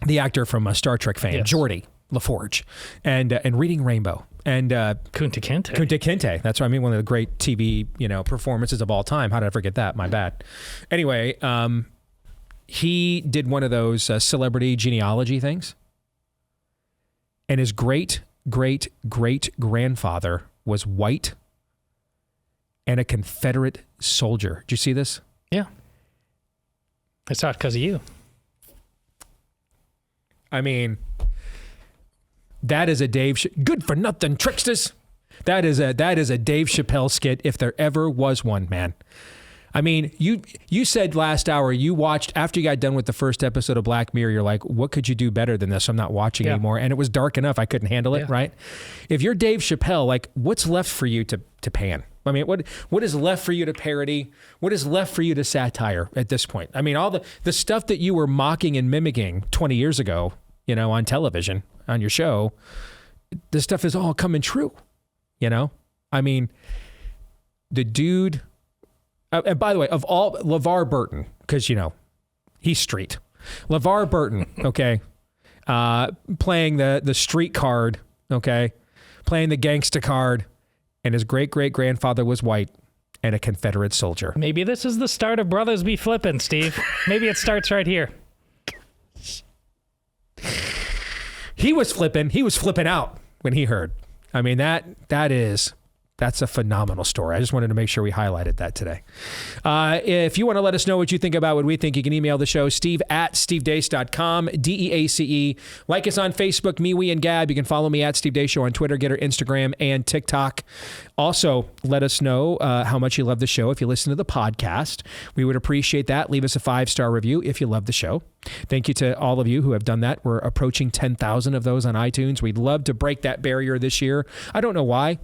The actor from Star Trek fame, yes. Geordi LaForge, and Reading Rainbow, and Kunta Kinte. That's what I mean. One of the great TV, performances of all time. How did I forget that? My bad. Anyway, he did one of those celebrity genealogy things, and his great grandfather was white and a Confederate soldier. Did you see this? Yeah. I saw it because of you. I mean, that is a good for nothing tricksters. That is a Dave Chappelle skit if there ever was one, man. I mean, you said last hour you watched, after you got done with the first episode of Black Mirror, you're like, what could you do better than this? I'm not watching anymore. And it was dark enough. I couldn't handle it, right? If you're Dave Chappelle, like, what's left for you to pan? I mean, what is left for you to parody? What is left for you to satire at this point? I mean, all the stuff that you were mocking and mimicking 20 years ago, you know, on television, on your show, this stuff is all coming true, you know? I mean, the dude... and by the way, of all, LeVar Burton, because, you know, he's street. LeVar Burton, okay, playing the street card, okay, playing the gangsta card, and his great-great-grandfather was white and a Confederate soldier. Maybe this is the start of Brothers Be Flippin', Steve. Maybe it starts right here. He was flipping out when he heard. I mean, that's a phenomenal story. I just wanted to make sure we highlighted that today. If you want to let us know what you think about what we think, you can email the show, steve@stevedeace.com, DEACE. Like us on Facebook, me, we, and Gab. You can follow me at Steve Deace Show on Twitter, Getter, Instagram, and TikTok. Also, let us know how much you love the show if you listen to the podcast. We would appreciate that. Leave us a 5-star review if you love the show. Thank you to all of you who have done that. We're approaching 10,000 of those on iTunes. We'd love to break that barrier this year. I don't know why.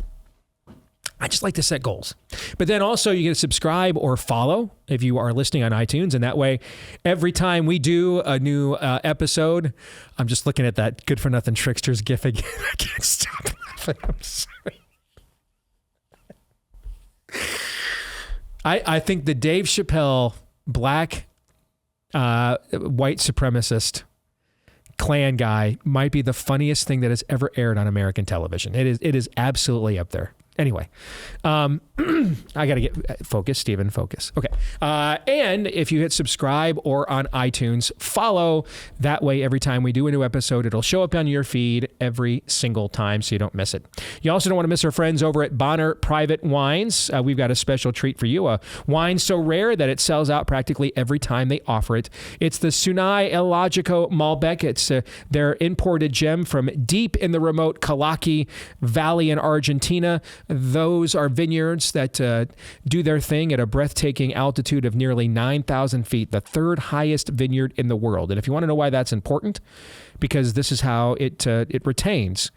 I just like to set goals. But then also you can subscribe or follow if you are listening on iTunes. And that way, every time we do a new episode, I'm just looking at that Good for Nothing Tricksters gif again. I can't stop laughing. I'm sorry. I think the Dave Chappelle black white supremacist Klan guy might be the funniest thing that has ever aired on American television. It is absolutely up there. Anyway, I got to get focused, Stephen, focus. Okay. And if you hit subscribe or on iTunes, follow. That way, every time we do a new episode, it'll show up on your feed every single time so you don't miss it. You also don't want to miss our friends over at Bonner Private Wines. We've got a special treat for you, a wine so rare that it sells out practically every time they offer it. It's the Sunai Elagico Malbec. It's their imported gem from deep in the remote Calaki Valley in Argentina. Those are vineyards that do their thing at a breathtaking altitude of nearly 9,000 feet, the third highest vineyard in the world. And if you want to know why that's important, because this is how it retains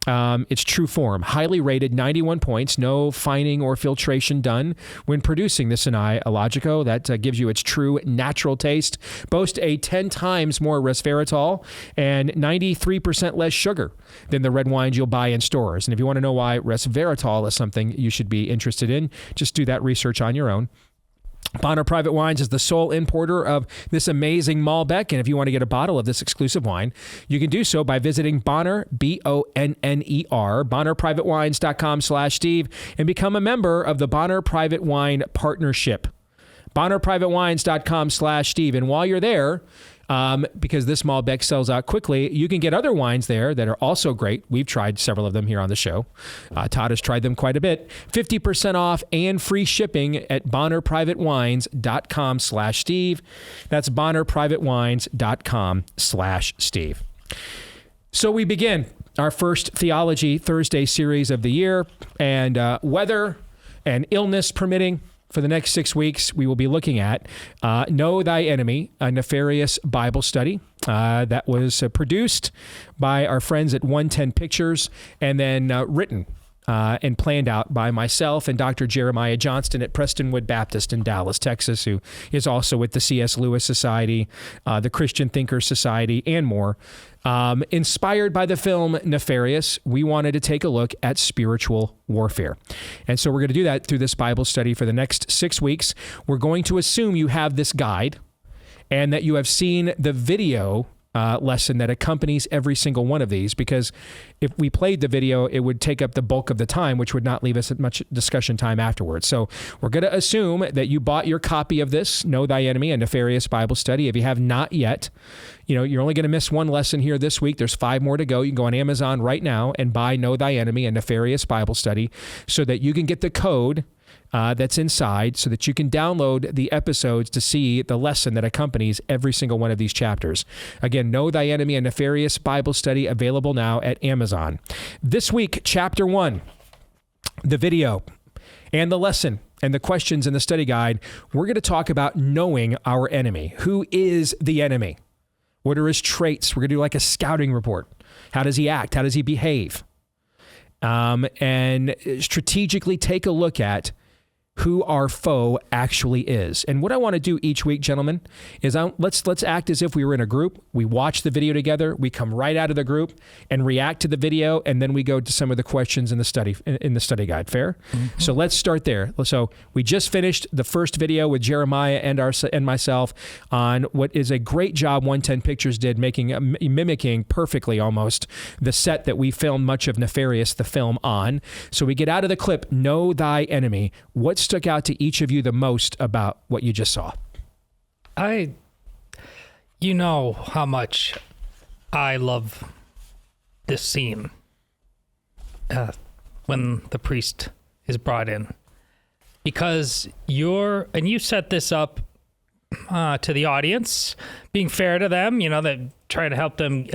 its true form. Highly rated, 91 points, no fining or filtration done when producing the Sunai Elagico. That gives you its true natural taste. Boast a 10 times more resveratrol and 93% less sugar than the red wines you'll buy in stores. And if you want to know why resveratrol is something you should be interested in, just do that research on your own. Bonner Private Wines is the sole importer of this amazing Malbec, and if you want to get a bottle of this exclusive wine, you can do so by visiting Bonner, Bonner, BonnerPrivateWines.com/Steve, and become a member of the Bonner Private Wine Partnership. BonnerPrivateWines.com/Steve, and while you're there, because this Malbec sells out quickly, you can get other wines there that are also great. We've tried several of them here on the show. Todd has tried them quite a bit. 50% off and free shipping at BonnerPrivateWines.com/Steve. That's BonnerPrivateWines.com/Steve. So we begin our first Theology Thursday series of the year, and weather and illness permitting, for the next 6 weeks, we will be looking at Know Thy Enemy, a Nefarious Bible study that was produced by our friends at 110 Pictures and then written and planned out by myself and Dr. Jeremiah Johnston at Prestonwood Baptist in Dallas, Texas, who is also with the C.S. Lewis Society, the Christian Thinkers Society, and more. Inspired by the film Nefarious, we wanted to take a look at spiritual warfare. And so we're going to do that through this Bible study for the next 6 weeks. We're going to assume you have this guide and that you have seen the video lesson that accompanies every single one of these, because if we played the video, it would take up the bulk of the time, which would not leave us much discussion time afterwards. So we're going to assume that you bought your copy of this, Know Thy Enemy, a Nefarious Bible Study. If you have not yet, you're only going to miss one lesson here this week. There's 5 more to go. You can go on Amazon right now and buy Know Thy Enemy, a Nefarious Bible Study, so that you can get the code that's inside so that you can download the episodes to see the lesson that accompanies every single one of these chapters. Again, Know Thy Enemy, a Nefarious Bible Study, available now at Amazon. This week, Chapter 1, the video and the lesson and the questions in the study guide, we're going to talk about knowing our enemy. Who is the enemy? What are his traits? We're going to do like a scouting report. How does he act? How does he behave? And strategically take a look at who our foe actually is. And what I want to do each week, gentlemen, is let's act as if we were in a group. We watch the video together. We come right out of the group and react to the video, and then we go to some of the questions in the study guide. Fair? Mm-hmm. So let's start there. So we just finished the first video with Jeremiah and myself on what is a great job 110 Pictures did, mimicking perfectly almost the set that we filmed much of Nefarious, the film, on. So we get out of the clip, Know Thy Enemy. What stuck out to each of you the most about what you just saw? You know how much I love this scene when the priest is brought in, because you set this up to the audience, being fair to them, that trying to help them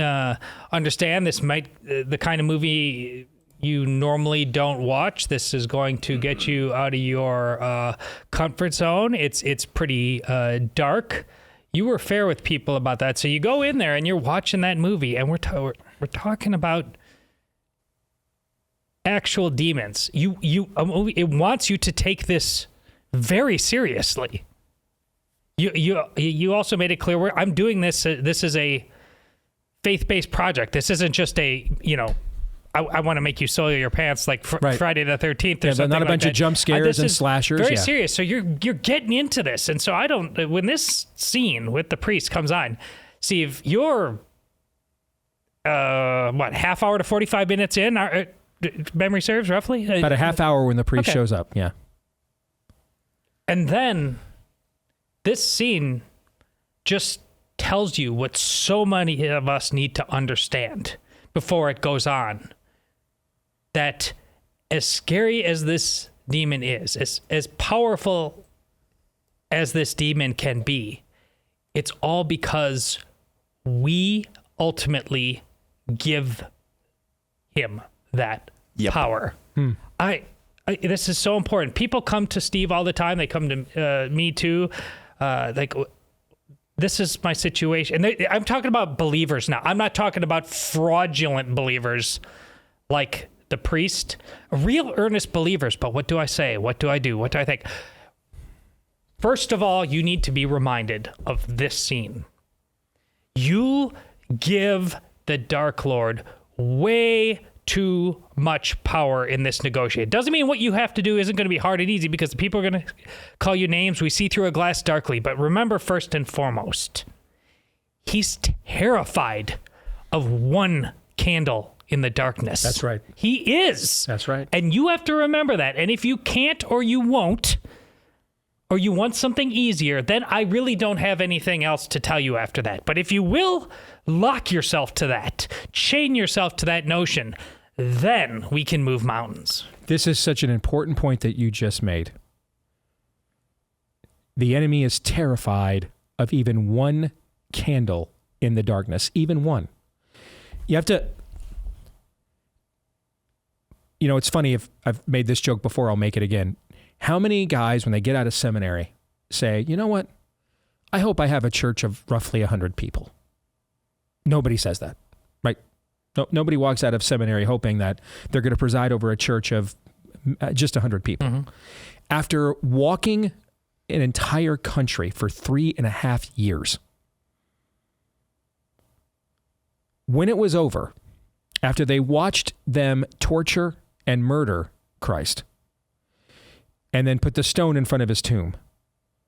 understand this might the kind of movie you normally don't watch. This is going to get you out of your comfort zone. It's pretty dark. You were fair with people about that. So you go in there and you're watching that movie, and we're talking about actual demons. It wants you to take this very seriously. You also made it clear I'm doing this. This is a faith-based project. This isn't just a I want to make you soil your pants like right. Friday the 13th or yeah, something. Not a bunch of jump scares and slashers. Very serious. So you're getting into this, and so when this scene with the priest comes on, Steve, you're half hour to 45 minutes in? Memory serves roughly about a half hour when the priest shows up. Yeah, and then this scene just tells you what so many of us need to understand before it goes on. That as scary as this demon is, as powerful as this demon can be, it's all because we ultimately give him that power. This is so important. People come to Steve all the time. They come to me too. This is my situation. And I'm talking about believers now. I'm not talking about fraudulent believers like the priest, real earnest believers. But what do I say? What do I do? What do I think? First of all, you need to be reminded of this scene. You give the Dark Lord way too much power in this negotiation. Doesn't mean what you have to do isn't going to be hard and easy, because the people are going to call you names. We see through a glass darkly. But remember, first and foremost, he's terrified of one candle in the darkness. That's right. He is. That's right. And you have to remember that. And if you can't, or you won't, or you want something easier, then I really don't have anything else to tell you after that. But if you will lock yourself to that, chain yourself to that notion, then we can move mountains. This is such an important point that you just made. The enemy is terrified of even one candle in the darkness, even one. You have to, it's funny, if I've made this joke before, I'll make it again. How many guys, when they get out of seminary, say, you know what? I hope I have a church of roughly 100 people. Nobody says that, right? No, nobody walks out of seminary hoping that they're going to preside over a church of just 100 people. Mm-hmm. After walking an entire country for 3.5 years, when it was over, after they watched them torture and murder Christ, and then put the stone in front of his tomb,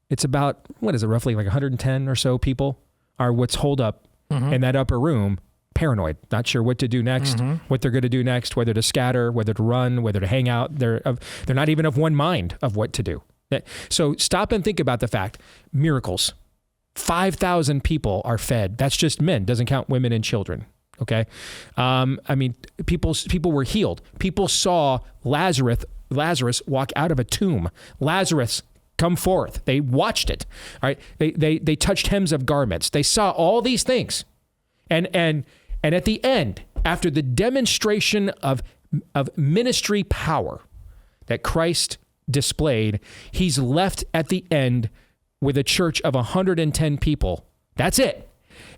it's about, roughly like 110 or so people are what's holed up in that upper room, paranoid, not sure what to do next, what they're going to do next, whether to scatter, whether to run, whether to hang out. They're not even of one mind of what to do. So stop and think about the fact, miracles, 5,000 people are fed. That's just men, doesn't count women and children. Okay. People were healed. People saw Lazarus Lazarus walk out of a tomb. Lazarus, come forth. They watched it. All right. They touched hems of garments. They saw all these things. And at the end, after the demonstration of ministry power that Christ displayed, he's left at the end with a church of 110 people. That's it.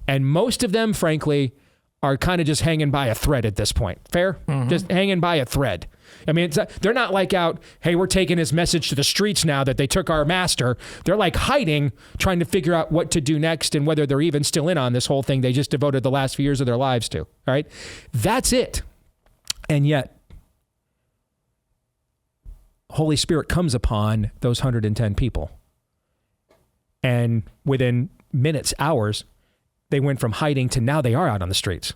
And most of them, frankly, are kind of just hanging by a thread at this point. Fair? Mm-hmm. Just hanging by a thread. I mean, they're not like out, hey, we're taking his message to the streets now that they took our master. They're like hiding, trying to figure out what to do next and whether they're even still in on this whole thing they just devoted the last few years of their lives to. All right? That's it. And yet, Holy Spirit comes upon those 110 people. And within minutes, hours, they went from hiding to now they are out on the streets.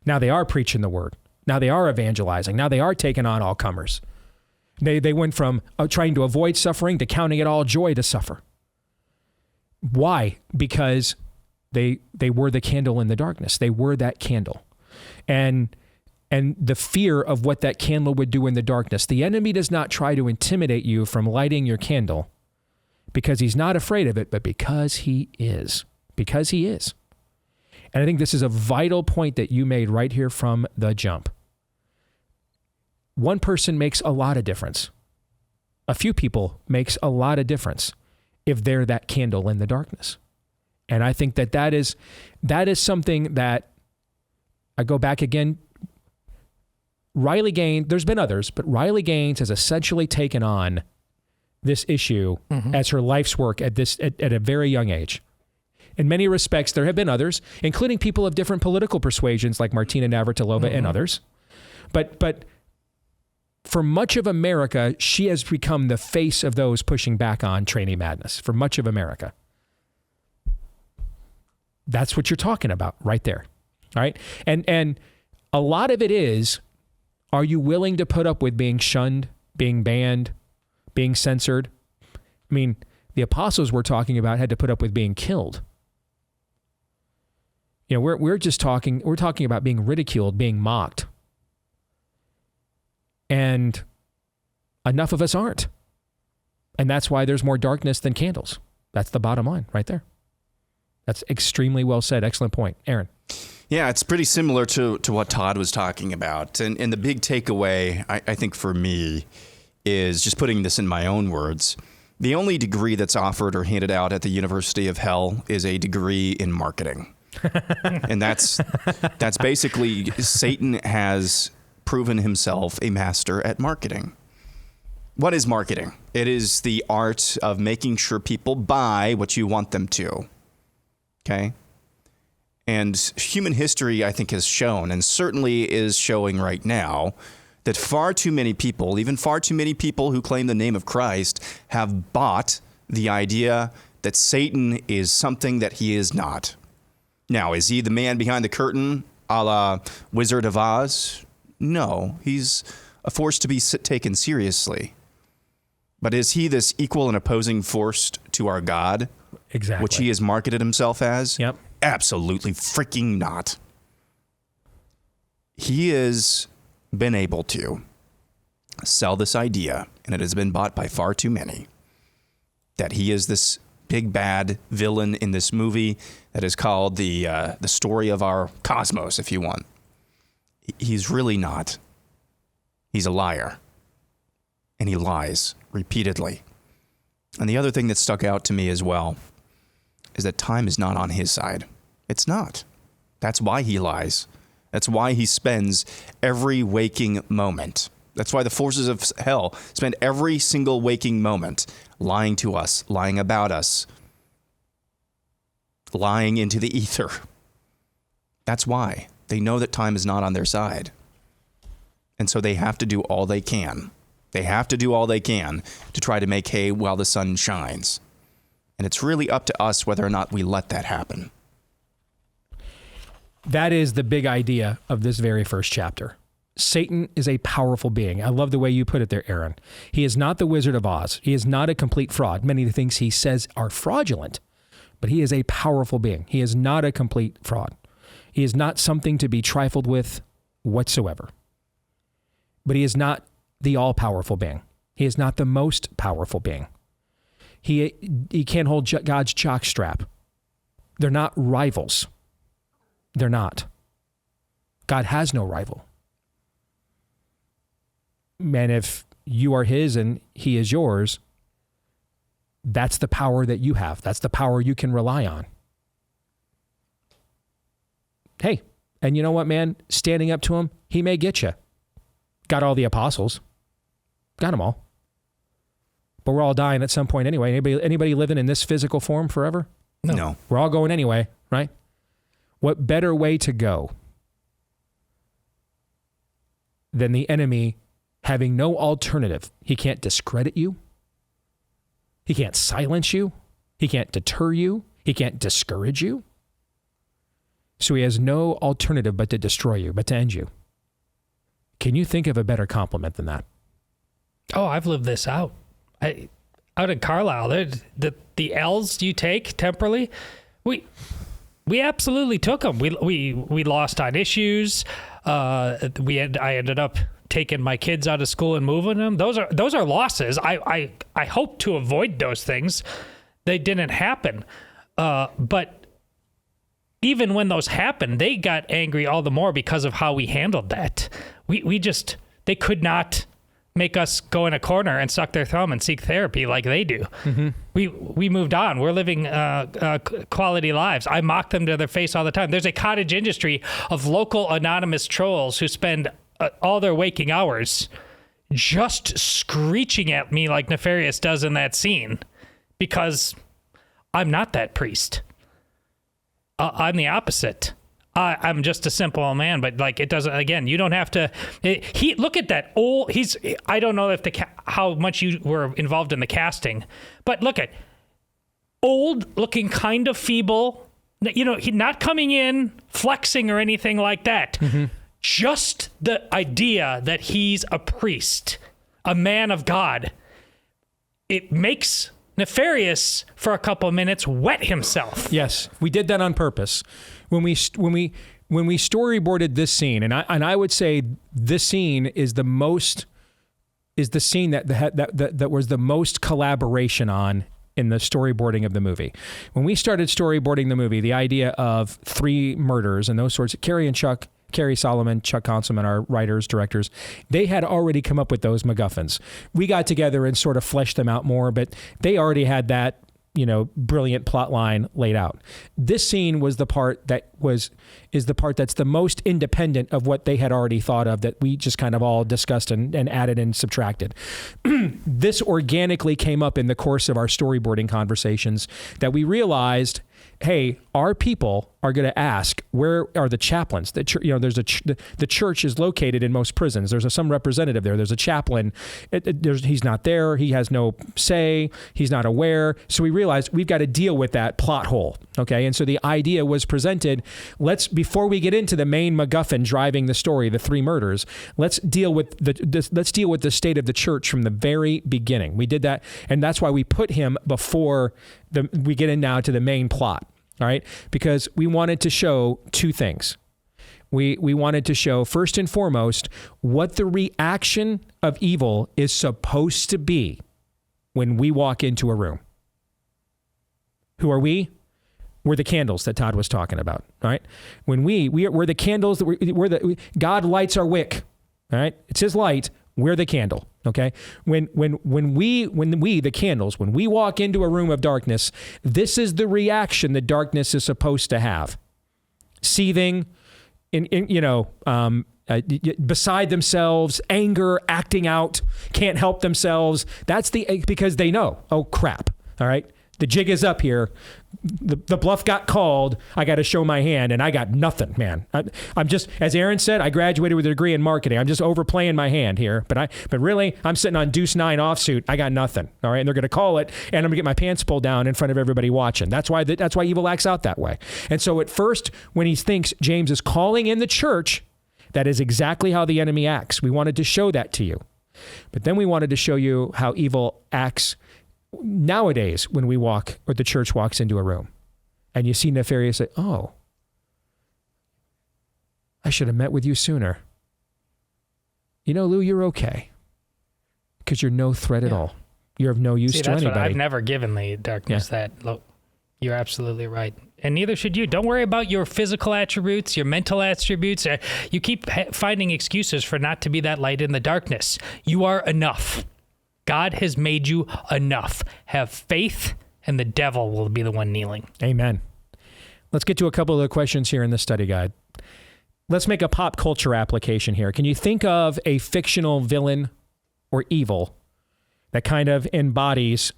Now they are preaching the word. Now they are evangelizing. Now they are taking on all comers. They went from trying to avoid suffering to counting it all joy to suffer. Why? Because they were the candle in the darkness. They were that candle. And the fear of what that candle would do in the darkness. The enemy does not try to intimidate you from lighting your candle because he's not afraid of it, but because he is. Because he is. And I think this is a vital point that you made right here from the jump. One person makes a lot of difference. A few people makes a lot of difference if they're that candle in the darkness. And I think that is something that I go back again. Riley Gaines, there's been others, but Riley Gaines has essentially taken on this issue as her life's work at a very young age. In many respects, there have been others, including people of different political persuasions like Martina Navratilova and others. But for much of America, she has become the face of those pushing back on trainee madness. For much of America. That's what you're talking about right there. All right? And a lot of it is, are you willing to put up with being shunned, being banned, being censored? I mean, the apostles we're talking about had to put up with being killed. You know, we're talking about being ridiculed, being mocked. And enough of us aren't. And that's why there's more darkness than candles. That's the bottom line right there. That's extremely well said. Excellent point. Aaron. Yeah, it's pretty similar to what Todd was talking about. And the big takeaway, I think for me, is just putting this in my own words. The only degree that's offered or handed out at the University of Hell is a degree in marketing. And that's basically, Satan has proven himself a master at marketing. What is marketing? It is the art of making sure people buy what you want them to. Okay? And human history, I think, has shown, and certainly is showing right now, that far too many people, even far too many people who claim the name of Christ, have bought the idea that Satan is something that he is not. Now, is he the man behind the curtain, a la Wizard of Oz? No, he's a force to be taken seriously. But is he this equal and opposing force to our God? Exactly. Which he has marketed himself as? Yep. Absolutely freaking not. He has been able to sell this idea, and it has been bought by far too many, that he is this big bad villain in this movie that is called the story of our cosmos, if you want. He's really not. He's a liar. And he lies repeatedly. And the other thing that stuck out to me as well is that time is not on his side. It's not. That's why he lies. That's why he spends every waking moment. That's why the forces of hell spend every single waking moment lying to us, lying about us, lying into the ether. That's why. They know that time is not on their side. And so they have to do all they can. They have to do all they can to try to make hay while the sun shines. And it's really up to us whether or not we let that happen. That is the big idea of this very first chapter. Satan is a powerful being. I love the way you put it there, Aaron. He is not the Wizard of Oz. He is not a complete fraud. Many of the things he says are fraudulent, but he is a powerful being. He is not a complete fraud. He is not something to be trifled with whatsoever. But he is not the all-powerful being. He is not the most powerful being. He can't hold God's jockstrap. They're not rivals. They're not. God has no rival. And if you are his and he is yours, that's the power that you have. That's the power you can rely on. Hey, and you know what, man? Standing up to him, he may get you. Got all the apostles. Got them all. But we're all dying at some point anyway. Anybody living in this physical form forever? No. We're all going anyway, right? What better way to go than the enemy having no alternative? He can't discredit you. He can't silence you. He can't deter you. He can't discourage you. So he has no alternative but to destroy you, but to end you. Can you think of a better compliment than that? Oh, I've lived this out. Out in Carlisle, the L's you take temporally, we absolutely took them. We lost on issues. I ended up taking my kids out of school and moving them. Those are losses. I hope to avoid those things. They didn't happen. But even when those happened, they got angry all the more because of how we handled that. They could not make us go in a corner and suck their thumb and seek therapy like they do. Mm-hmm. We moved on. We're living quality lives. I mock them to their face all the time. There's a cottage industry of local anonymous trolls who spend all their waking hours just screeching at me like Nefarious does in that scene because I'm not that priest. I'm the opposite. I'm just a simple man, but like it doesn't. Again, you don't have to. Look at that old. I don't know if how much you were involved in the casting, but look at old looking, kind of feeble. You know, he not coming in flexing or anything like that. Mm-hmm. Just the idea that he's a priest, a man of God, it makes Nefarious for a couple of minutes wet himself. Yes, we did that on purpose. When we storyboarded this scene, and I would say this scene is the scene that was the most collaboration on in the storyboarding of the movie. When we started storyboarding the movie, the idea of 3 murders and those sorts of Carrie Solomon, Chuck Conselman, our writers, directors, they had already come up with those MacGuffins. We got together and sort of fleshed them out more, but they already had that, brilliant plot line laid out. This scene was the part is the part that's the most independent of what they had already thought of, that we just kind of all discussed and added and subtracted. This organically came up in the course of our storyboarding conversations, that we realized, hey, our people are going to ask, where are the chaplains? The church is located in most prisons. There's some representative there. There's a chaplain. He's not there. He has no say. He's not aware. So we realized we've got to deal with that plot hole. Okay, and so the idea was presented. Before we get into the main MacGuffin driving the story, the 3 murders, let's deal with the state of the church from the very beginning. We did that, and that's why we put him before we get in now to the main plot. All right, because we wanted to show 2 things. We wanted to show, first and foremost, what the reaction of evil is supposed to be when we walk into a room. Who are we? We're the candles that Todd was talking about, all right? When we're the candles, God lights our wick, all right? It's his light, we're the candle, okay? When we, the candles, when we walk into a room of darkness, this is the reaction that darkness is supposed to have. Seething, beside themselves, anger, acting out, can't help themselves. That's because they know, oh crap, all right? The jig is up here. The bluff got called. I got to show my hand, and I got nothing, man. I'm just, as Aaron said, I graduated with a degree in marketing. I'm just overplaying my hand here, but really, I'm sitting on deuce 9 offsuit. I got nothing. All right, and they're going to call it, and I'm going to get my pants pulled down in front of everybody watching. That's why evil acts out that way. And so at first, when he thinks James is calling in the church, that is exactly how the enemy acts. We wanted to show that to you, but then we wanted to show you how evil acts nowadays when we walk, or the church walks into a room, and you see Nefarious say, oh, I should have met with you sooner. Lou, you're okay. Because you're no threat at all. You're of no use to that's anybody. I've never given the darkness that look. You're absolutely right. And neither should you. Don't worry about your physical attributes, your mental attributes. You keep finding excuses for not to be that light in the darkness. You are enough. God has made you enough. Have faith, and the devil will be the one kneeling. Amen. Let's get to a couple of the questions here in the study guide. Let's make a pop culture application here. Can you think of a fictional villain or evil that kind of embodies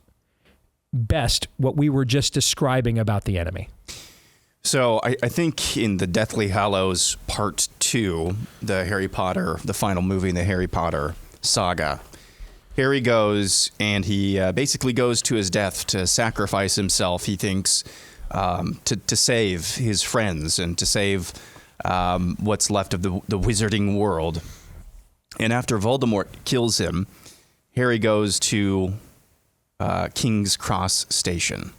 best what we were just describing about the enemy? So I think in the Deathly Hallows Part 2, the final movie in the Harry Potter saga, Harry goes and he basically goes to his death to sacrifice himself, he thinks, to save his friends and to save what's left of the wizarding world. And after Voldemort kills him, Harry goes to King's Cross Station.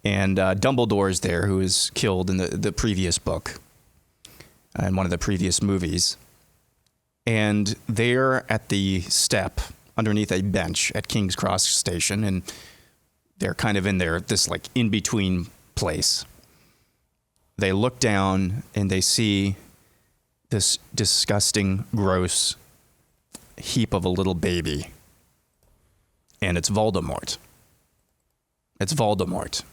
And Dumbledore's there, who is killed in the previous book, in one of the previous movies. And they're at the step underneath a bench at King's Cross Station, and they're kind of in this like in-between place. They look down and they see this disgusting, gross heap of a little baby. And it's Voldemort. It's Voldemort.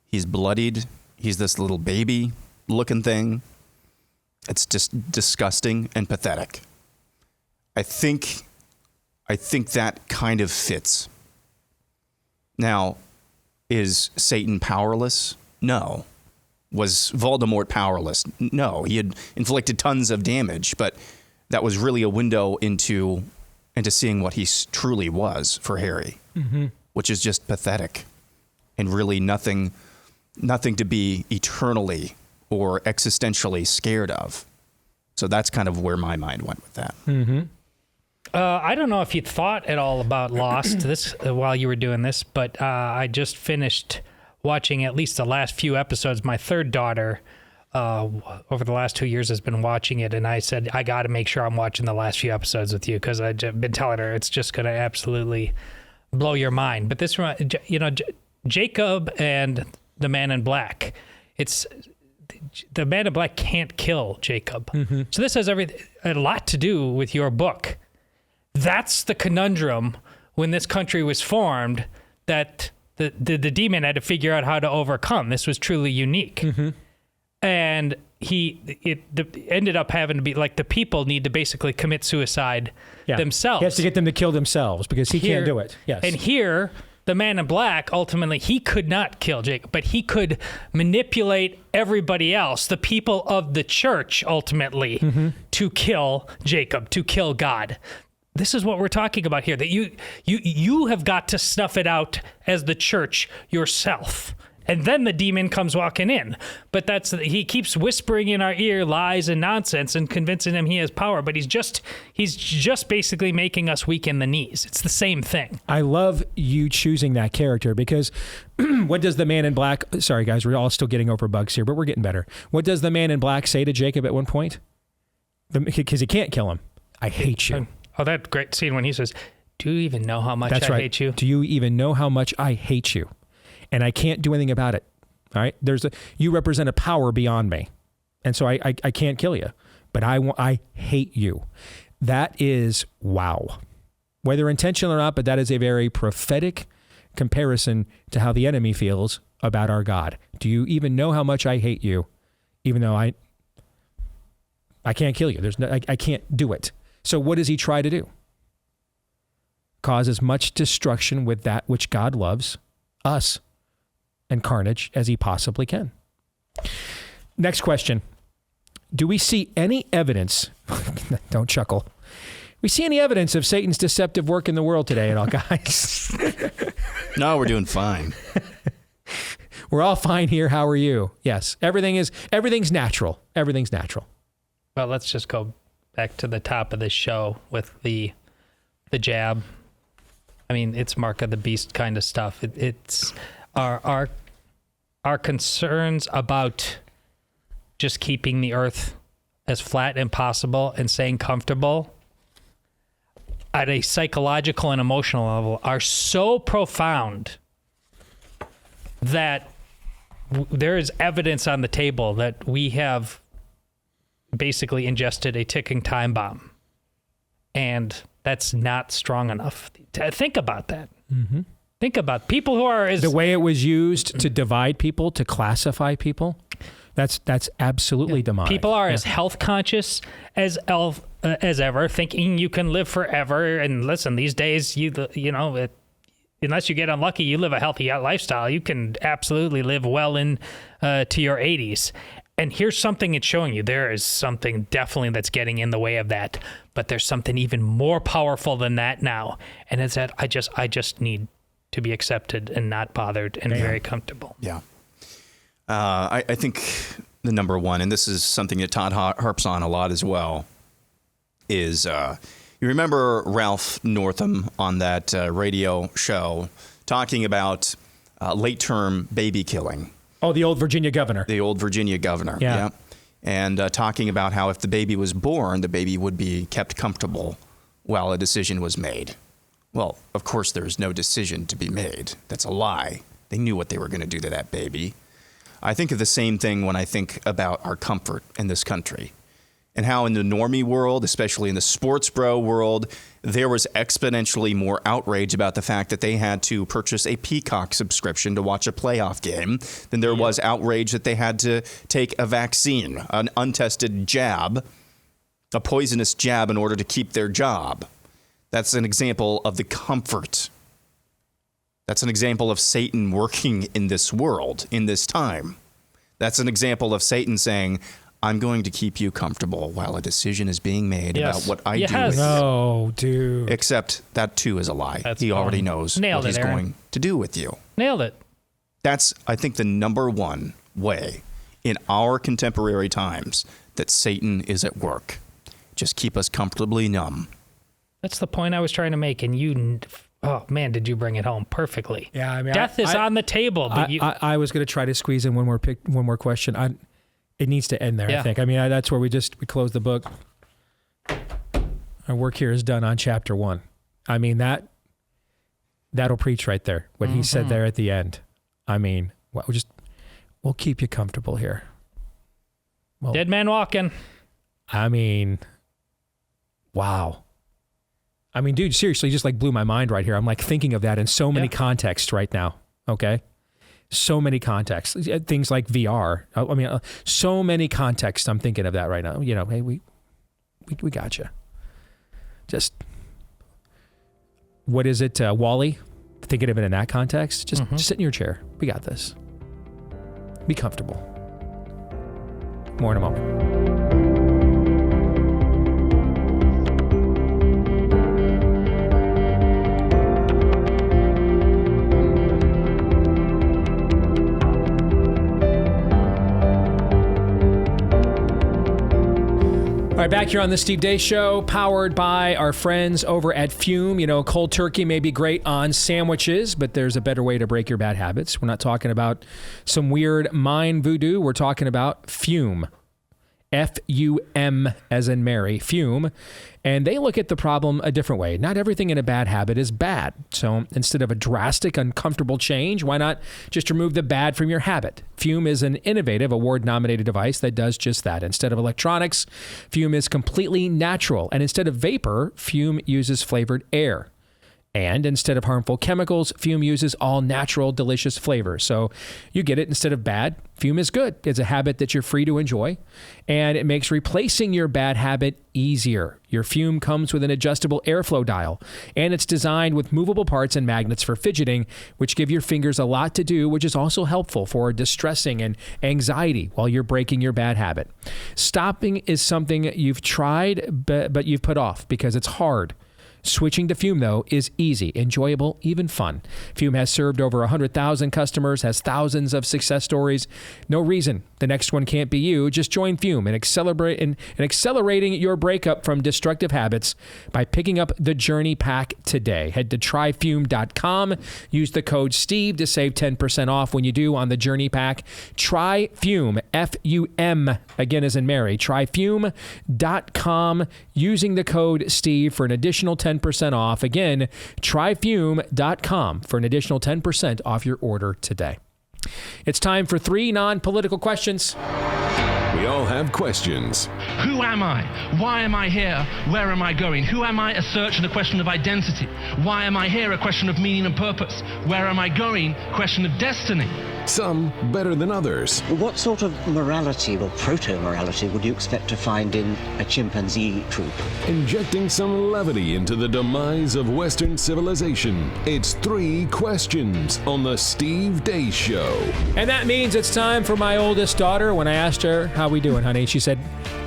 He's bloodied. He's this little baby looking thing. It's just disgusting and pathetic. I think that kind of fits. Now, is Satan powerless? No. Was Voldemort powerless? No. He had inflicted tons of damage, but that was really a window into seeing what he truly was for Harry, which is just pathetic and really nothing to be eternally or existentially scared of. So that's kind of where my mind went with that. Mm-hmm. I don't know if you thought at all about Lost this while you were doing this, but I just finished watching at least the last few episodes. My third daughter, over the last 2 years, has been watching it, and I said, I got to make sure I'm watching the last few episodes with you, because I've been telling her it's just going to absolutely blow your mind. But this, Jacob and the Man in Black, the Man in Black can't kill Jacob. Mm-hmm. So this has a lot to do with your book. That's the conundrum when this country was formed that the demon had to figure out how to overcome. This was truly unique. Mm-hmm. And it ended up having to be like the people need to basically commit suicide themselves. He has to get them to kill themselves because he can't do it. Yes. And here, the Man in Black, ultimately, he could not kill Jacob, but he could manipulate everybody else, the people of the church, ultimately, to kill Jacob, to kill God. This is what we're talking about here, that you have got to snuff it out as the church yourself. And then the demon comes walking in. But he keeps whispering in our ear lies and nonsense and convincing him he has power. But he's just basically making us weak in the knees. It's the same thing. I love you choosing that character because what does the Man in Black... Sorry, guys, we're all still getting over bugs here, but we're getting better. What does the Man in Black say to Jacob at one point? Because he can't kill him. I hate you. Oh, that great scene when he says, do you even know how much I hate you? Do you even know how much I hate you? And I can't do anything about it. All right. You represent a power beyond me. And so I can't kill you, but I hate you. That is, wow. Whether intentional or not, but that is a very prophetic comparison to how the enemy feels about our God. Do you even know how much I hate you? Even though I can't kill you. I can't do it. So what does he try to do? Cause as much destruction with that which God loves, us, and carnage as he possibly can. Next question. Do we see any evidence, don't chuckle, we see any evidence of Satan's deceptive work in the world today at all, guys? No, we're doing fine. We're all fine here. How are you? Yes, everything's natural. Everything's natural. Well, let's just go back to the top of this show with the jab. I mean, it's Mark of the Beast kind of stuff. It's our concerns about just keeping the earth as flat and possible and staying comfortable. at a psychological and emotional level are so profound that there is evidence on the table that we have basically ingested a ticking time bomb. And that's not strong enough. Think about that. Mm-hmm. Think about people who are the way it was used to divide people, to classify people. That's absolutely demonic. People are as health conscious as ever, thinking you can live forever. And listen, these days, unless you get unlucky, you live a healthy lifestyle. You can absolutely live well to your 80s. And here's something it's showing you. There is something definitely that's getting in the way of that. But there's something even more powerful than that now. And it's that I just need to be accepted and not bothered and very comfortable. Yeah. I think the number one, and this is something that Todd harps on a lot as well, is you remember Ralph Northam on that radio show talking about late-term baby killing. Oh, the old Virginia governor. The old Virginia governor. Yeah. And talking about how if the baby was born, the baby would be kept comfortable while a decision was made. Well, of course, there's no decision to be made. That's a lie. They knew what they were going to do to that baby. I think of the same thing when I think about our comfort in this country and how in the normie world, especially in the sports bro world, there was exponentially more outrage about the fact that they had to purchase a Peacock subscription to watch a playoff game than there was outrage that they had to take a vaccine, an untested jab, a poisonous jab in order to keep their job. That's an example of the comfort. That's an example of Satan working in this world, in this time. That's an example of Satan saying, I'm going to keep you comfortable while a decision is being made about what I do with you. No, dude. Except that, too, is a lie. He already knows Nailed what he's it, Aaron. going to do with you. Nailed it. That's, I think, the number one way in our contemporary times that Satan is at work. Just keep us comfortably numb. That's the point I was trying to make, and you... Oh, man, did you bring it home perfectly. Yeah, I mean... Death is on the table. But I was going to try to squeeze in one more question. It needs to end there, I think. I mean, that's where we close the book. Our work here is done on chapter 1. I mean, that'll preach right there. What he said there at the end. I mean, we'll keep you comfortable here. Well, dead man walking. I mean, wow. I mean, dude, seriously, just like blew my mind right here. I'm like thinking of that in so many contexts right now. Okay. So many contexts, things like VR. I mean, so many contexts. I'm thinking of that right now. You know, hey, we got you. Just, what is it, Wall-E? Thinking of it in that context. Just sit in your chair. We got this. Be comfortable. More in a moment. All right, back here on the Steve Deace Show, powered by our friends over at Fume. You know, cold turkey may be great on sandwiches, but there's a better way to break your bad habits. We're not talking about some weird mind voodoo. We're talking about Fume. F-U-M as in Mary, Fume. And they look at the problem a different way. Not everything in a bad habit is bad. So instead of a drastic, uncomfortable change, why not just remove the bad from your habit? Fume is an innovative, award-nominated device that does just that. Instead of electronics, Fume is completely natural. And instead of vapor, Fume uses flavored air. And instead of harmful chemicals, Fume uses all natural, delicious flavors. So you get it. Instead of bad, Fume is good. It's a habit that you're free to enjoy, and it makes replacing your bad habit easier. Your Fume comes with an adjustable airflow dial, and it's designed with movable parts and magnets for fidgeting, which give your fingers a lot to do, which is also helpful for distressing and anxiety while you're breaking your bad habit. Stopping is something you've tried, but you've put off because it's hard. Switching to Fume, though, is easy, enjoyable, even fun. Fume has served over 100,000 customers, has thousands of success stories. No reason the next one can't be you. Just join Fume in accelerating your breakup from destructive habits by picking up the Journey Pack today. Head to tryfume.com. Use the code STEVE to save 10% off when you do on the Journey Pack. Try Fume, F-U-M, again as in Mary. Tryfume.com using the code STEVE for an additional 10% 10% off. Again, tryfume.com for an additional 10% off your order today. It's time for 3 non-political questions. We all have questions. Who am I? Why am I here? Where am I going? Who am I? A search and a question of identity. Why am I here? A question of meaning and purpose. Where am I going? Question of destiny. Some better than others. What sort of morality or proto-morality would you expect to find in a chimpanzee troop? Injecting some levity into the demise of Western civilization. It's 3 questions on the Steve Deace Show. And that means it's time for my oldest daughter. When I asked her, how we doing, honey? She said,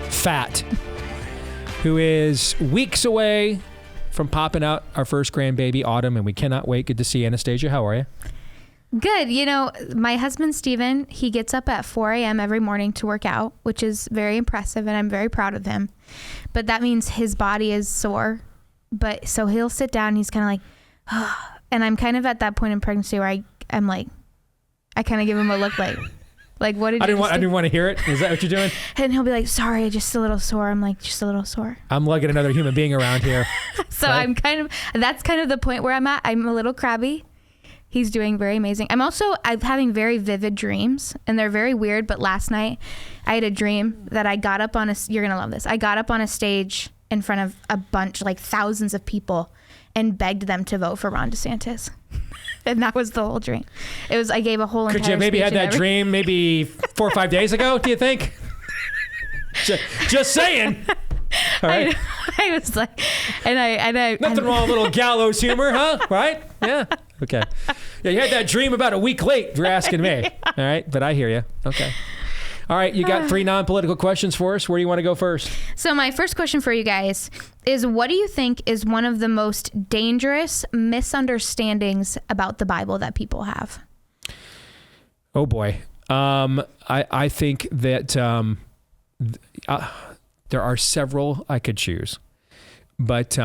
fat. Who is weeks away from popping out our first grandbaby, Autumn, and we cannot wait. Good to see you, Anastasia. How are you? Good. You know, my husband, Steven, he gets up at 4 a.m. every morning to work out, which is very impressive, and I'm very proud of him. But that means his body is sore. But so he'll sit down and he's kind of like, oh. And I'm kind of at that point in pregnancy where I'm like, I kind of give him a look like what did you I didn't want to hear it. Is that what you're doing? And he'll be like, sorry, just a little sore. I'm like, just a little sore. I'm lugging another human being around here. So right? That's kind of the point where I'm at. I'm a little crabby. He's doing very amazing. I'm having very vivid dreams, and they're very weird. But last night I had a dream that I got up on you're going to love this. I got up on a stage in front of a bunch, like thousands of people, and begged them to vote for Ron DeSantis. And that was the whole dream. I gave a whole entire Could you maybe had that dream maybe 4 or 5 days ago, do you think? Just saying. All right. I was like, and I nothing wrong with a little gallows humor, huh? Right? Yeah. Okay. Yeah, you had that dream about a week late, if you're asking me. All right, but I hear you. Okay. All right, you got 3 non-political questions for us. Where do you want to go first? So my first question for you guys is, what do you think is one of the most dangerous misunderstandings about the Bible that people have? Oh, boy. I think that there are several I could choose. But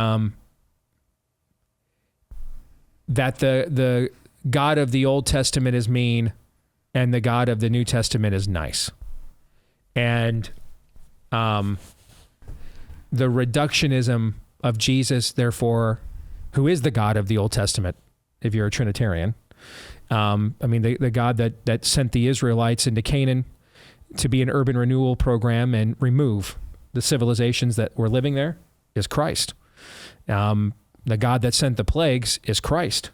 that the God of the Old Testament is mean and the God of the New Testament is nice. And the reductionism of Jesus, therefore, who is the God of the Old Testament, if you're a Trinitarian. The God that sent the Israelites into Canaan to be an urban renewal program and remove the civilizations that were living there is Christ. The God that sent the plagues is Christ.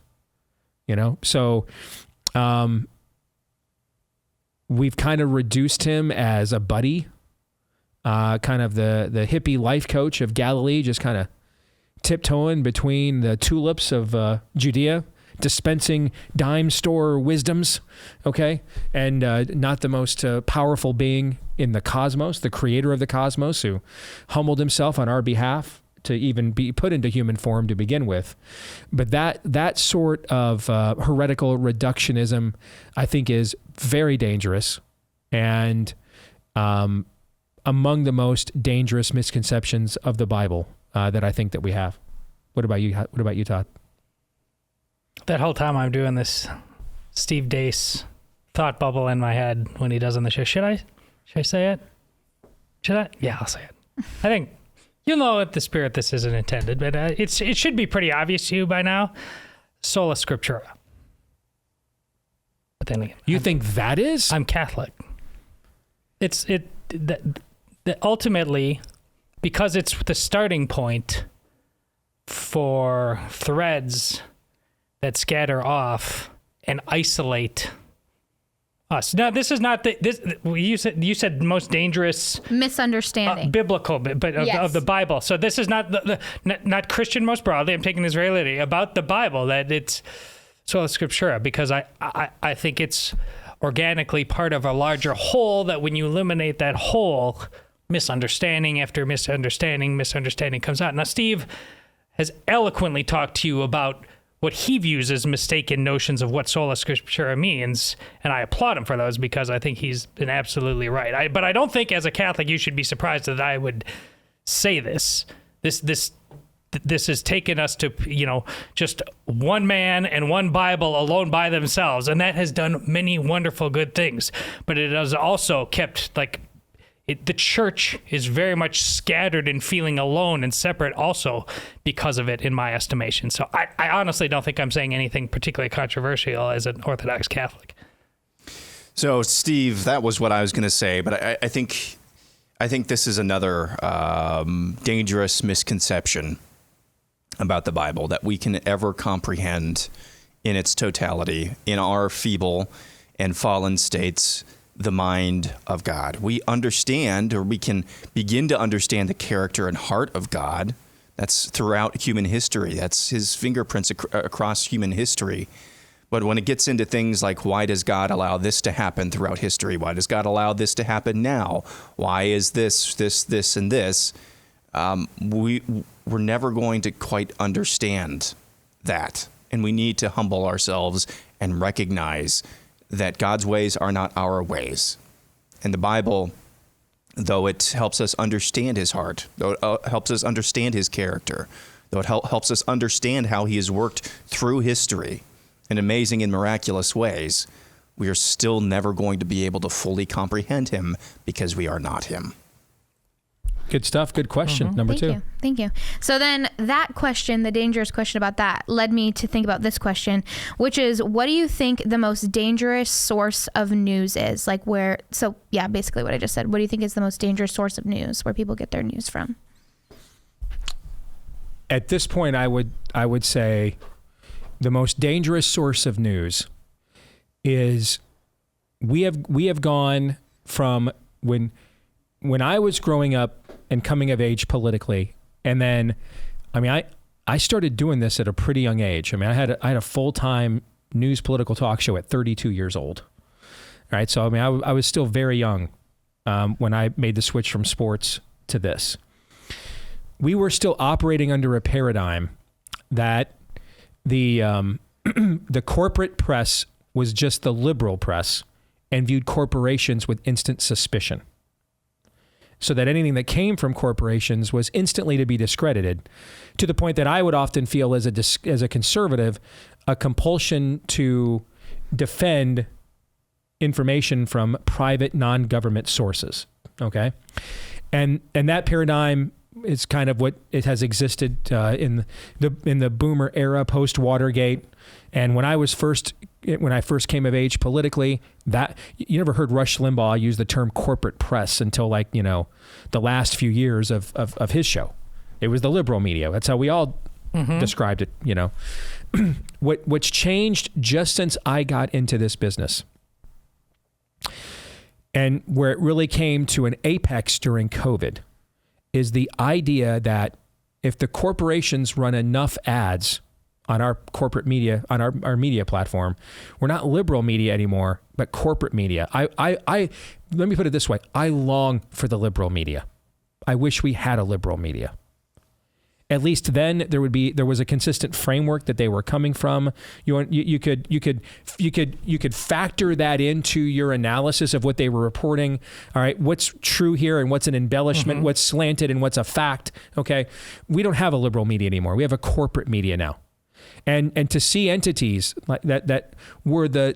So we've kind of reduced him as a buddy, kind of the hippie life coach of Galilee, just kind of tiptoeing between the tulips of Judea, dispensing dime store wisdoms, okay? And not the most powerful being in the cosmos, the creator of the cosmos, who humbled himself on our behalf to even be put into human form to begin with. But that sort of heretical reductionism, I think, is very dangerous and among the most dangerous misconceptions of the Bible that I think that we have. What about you? What about you, Todd? That whole time I'm doing this Steve Deace thought bubble in my head when he does on the show. Should I say it? Should I? Yeah, I'll say it. I think you'll know at the spirit this isn't intended, but it should be pretty obvious to you by now. Sola Scriptura. But then again, you think that is? I'm Catholic. That ultimately, because it's the starting point for threads that scatter off and isolate us. Now, this is not you said most dangerous misunderstanding biblical, but of the Bible. So this is not not Christian most broadly. I'm taking Israelity about the Bible, that it's sola scriptura, because I think it's organically part of a larger whole, that when you eliminate that whole, misunderstanding after misunderstanding comes out. Now, Steve has eloquently talked to you about what he views as mistaken notions of what sola scriptura means, and I applaud him for those, because I think he's been absolutely right. But I don't think as a Catholic you should be surprised that I would say this. This has taken us to, just one man and one Bible alone by themselves, and that has done many wonderful good things. But it has also kept, the church is very much scattered and feeling alone and separate also because of it, in my estimation. So I honestly don't think I'm saying anything particularly controversial as an Orthodox Catholic. So, Steve, that was what I was going to say, but I think this is another dangerous misconception about the Bible, that we can ever comprehend in its totality, in our feeble and fallen states, the mind of God. We understand, or we can begin to understand, the character and heart of God. That's throughout human history. That's his fingerprints across human history. But when it gets into things like, why does God allow this to happen throughout history? Why does God allow this to happen now? Why is this, and this? We're never going to quite understand that. And we need to humble ourselves and recognize that God's ways are not our ways. And the Bible, though it helps us understand his heart, though it helps us understand his character, though it helps us understand how he has worked through history in amazing and miraculous ways, we are still never going to be able to fully comprehend him because we are not him. Good stuff. Good question. Number two. Thank you. So then that question, the dangerous question about that, led me to think about this question, which is, what do you think the most dangerous source of news is? Basically what I just said. What do you think is the most dangerous source of news, where people get their news from? At this point, I would say the most dangerous source of news is we have gone from when I was growing up and coming of age politically, and then, I started doing this at a pretty young age. I had a full-time news political talk show at 32 years old. All right, so I was still very young when I made the switch from sports to this. We were still operating under a paradigm that the corporate press was just the liberal press and viewed corporations with instant suspicion, so that anything that came from corporations was instantly to be discredited, to the point that I would often feel as a conservative, a compulsion to defend information from private non-government sources. Okay. And that paradigm is kind of what it has existed in the boomer era, post Watergate. And when I first came of age politically, that you never heard Rush Limbaugh use the term corporate press until the last few years of his show. It was the liberal media. That's how we all described it. What's changed just since I got into this business, and where it really came to an apex during COVID, is the idea that if the corporations run enough ads on our corporate media, on our media platform, we're not liberal media anymore, but corporate media. I let me put it this way. I long for the liberal media. I wish we had a liberal media. At least then there was a consistent framework that they were coming from. You could factor that into your analysis of what they were reporting. All right, what's true here and what's an embellishment, what's slanted and what's a fact. Okay, we don't have a liberal media anymore. We have a corporate media now. And to see entities like that were the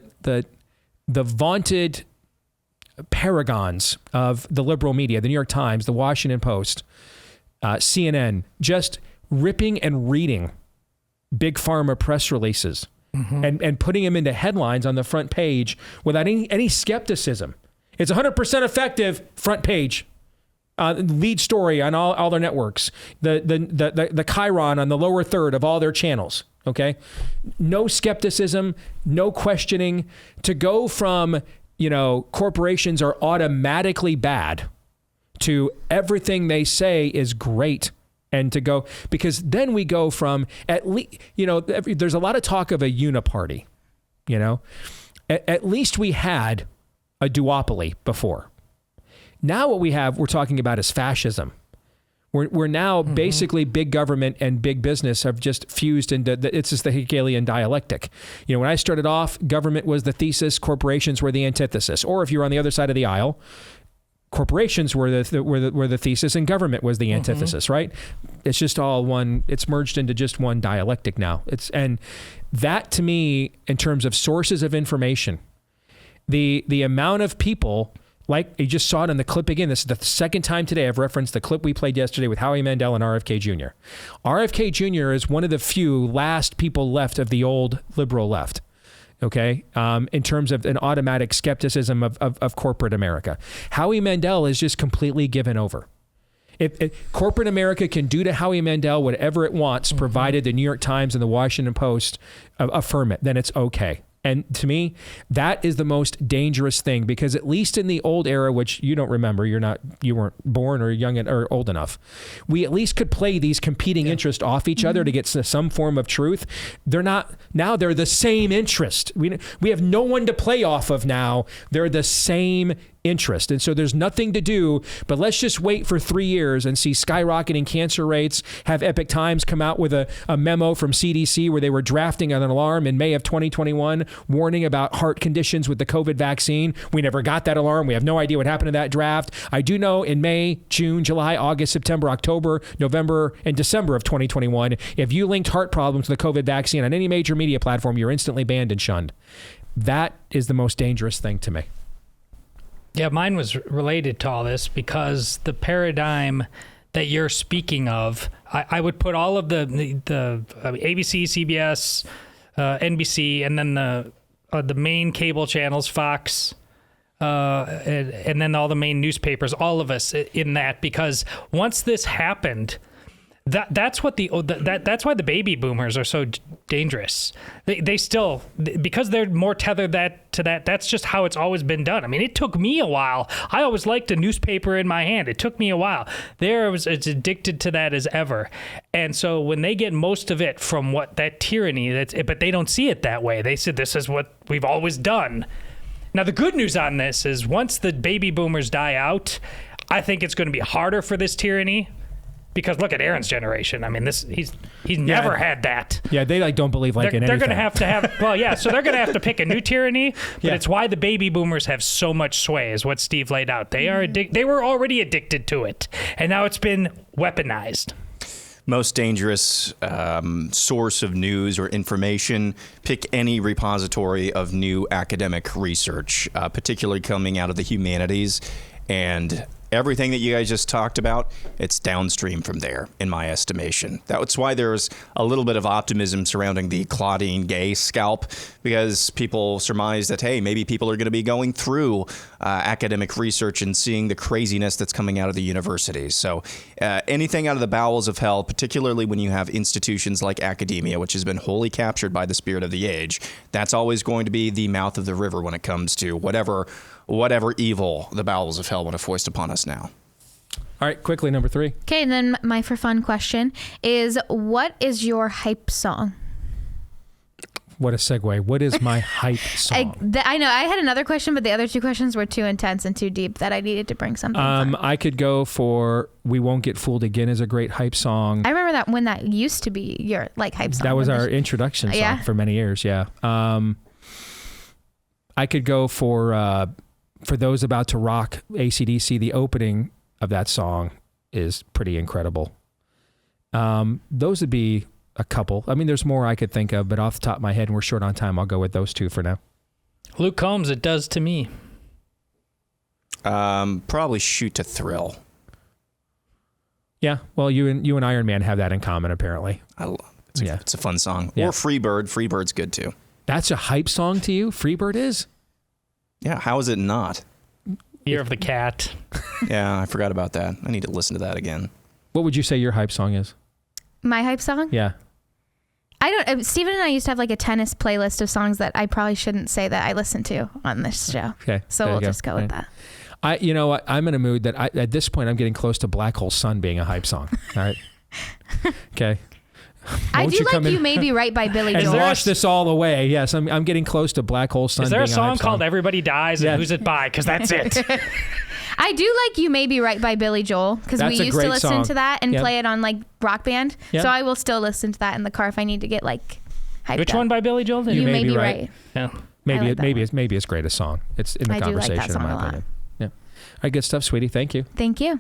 vaunted paragons of the liberal media, the New York Times, the Washington Post, CNN, just ripping and reading big pharma press releases and putting them into headlines on the front page without any skepticism. It's 100% effective, front page. Lead story on all their networks, the chyron on the lower third of all their channels. Okay, no skepticism, no questioning. To go from corporations are automatically bad to everything they say is great, and to go, because then we go from at least there's a lot of talk of a uniparty. At least we had a duopoly before. Now what we're talking about is fascism. We're now basically big government and big business have just fused into it's just the Hegelian dialectic. When I started off, government was the thesis, corporations were the antithesis. Or if you're on the other side of the aisle, corporations were the thesis and government was the antithesis, right? It's just all one. It's merged into just one dialectic now. And that, to me, in terms of sources of information, the amount of people Like you just saw it in the clip again. This is the second time today I've referenced the clip we played yesterday with Howie Mandel and RFK Jr. RFK Jr. is one of the few last people left of the old liberal left. Okay, in terms of an automatic skepticism of corporate America. Howie Mandel is just completely given over. If corporate America can do to Howie Mandel whatever it wants, provided the New York Times and the Washington Post affirm it, then it's okay. And to me, that is the most dangerous thing, because at least in the old era, which you don't remember, you weren't born or young or old enough, we at least could play these competing interests off each other to get some form of truth. They're not, now they're the same interest. We have no one to play off of now. They're the same interest. And so there's nothing to do, but let's just wait for 3 years and see skyrocketing cancer rates, have Epic Times come out with a memo from CDC where they were drafting an alarm in May of 2021, warning about heart conditions with the COVID vaccine. We never got that alarm. We have no idea what happened to that draft. I do know in May, June, July, August, September, October, November, and December of 2021, if you linked heart problems to the COVID vaccine on any major media platform, you're instantly banned and shunned. That is the most dangerous thing to me. Yeah, mine was related to all this, because the paradigm that you're speaking of, I would put all of the ABC, CBS, NBC, and then the main cable channels, Fox, and then all the main newspapers, all of us in that, because once this happened, that's why the baby boomers are so dangerous. They still, because they're more tethered to that. That's just how it's always been done. I mean, it took me a while. I always liked a newspaper in my hand. It took me a while. They're as addicted to that as ever. And so when they get most of it from that tyranny, but they don't see it that way. They said this is what we've always done. Now the good news on this is once the baby boomers die out, I think it's going to be harder for this tyranny. Because look at Aaron's generation. I mean, he's never had that. Yeah, they don't believe in anything. They're going to have so they're going to have to pick a new tyranny. But it's why the baby boomers have so much sway, is what Steve laid out. They were already addicted to it, and now it's been weaponized. Most dangerous source of news or information, pick any repository of new academic research, particularly coming out of the humanities, and everything that you guys just talked about, it's downstream from there, in my estimation. That's why there's a little bit of optimism surrounding the Claudine Gay scalp, because people surmise that, hey, maybe people are going to be going through academic research and seeing the craziness that's coming out of the universities. So anything out of the bowels of hell, particularly when you have institutions like academia, which has been wholly captured by the spirit of the age, that's always going to be the mouth of the river when it comes to whatever evil the bowels of hell want to foist upon us now. All right, quickly, number 3. Okay, and then my for fun question is, what is your hype song? What a segue. What is my hype song? I know. I had another question, but the other 2 questions were too intense and too deep that I needed to bring something fun. I could go for We Won't Get Fooled Again is a great hype song. I remember that when that used to be your hype song. That was our introduction song for many years, yeah. I could go for Those About to Rock, AC/DC. The opening of that song is pretty incredible. Those would be a couple. I mean, there's more I could think of, but off the top of my head, and we're short on time, I'll go with those 2 for now. Luke Combs, It Does to Me. Probably Shoot to Thrill. Yeah, well, you and Iron Man have that in common, apparently. It's a fun song. Yeah. Or Freebird. Freebird's good, too. That's a hype song to you? Freebird is? Yeah, how is it not? Year of the Cat. Yeah, I forgot about that. I need to listen to that again. What would you say your hype song is? My hype song? Yeah. Steven and I used to have a tennis playlist of songs that I probably shouldn't say that I listen to on this show. Okay. So we'll just go with that. You know what? I'm in a mood that at this point I'm getting close to Black Hole Sun being a hype song. All right. Okay. I do like You May Be Right by Billy Joel. And wash this all away. Yes, I'm getting close to Black Hole Sun. Is there being a song hype called Everybody Dies and Who's It By? Because that's it. I do like You May Be Right by Billy Joel, because we used to listen to that and play it on Rock Band. Yep. So I will still listen to that in the car if I need to get hyped Which up. one by Billy Joel? You May Be Right. Yeah. Maybe it's great a song. It's in the I conversation, do like that song in my a lot. opinion. Yeah. All right, good stuff, sweetie. Thank you. Thank you. All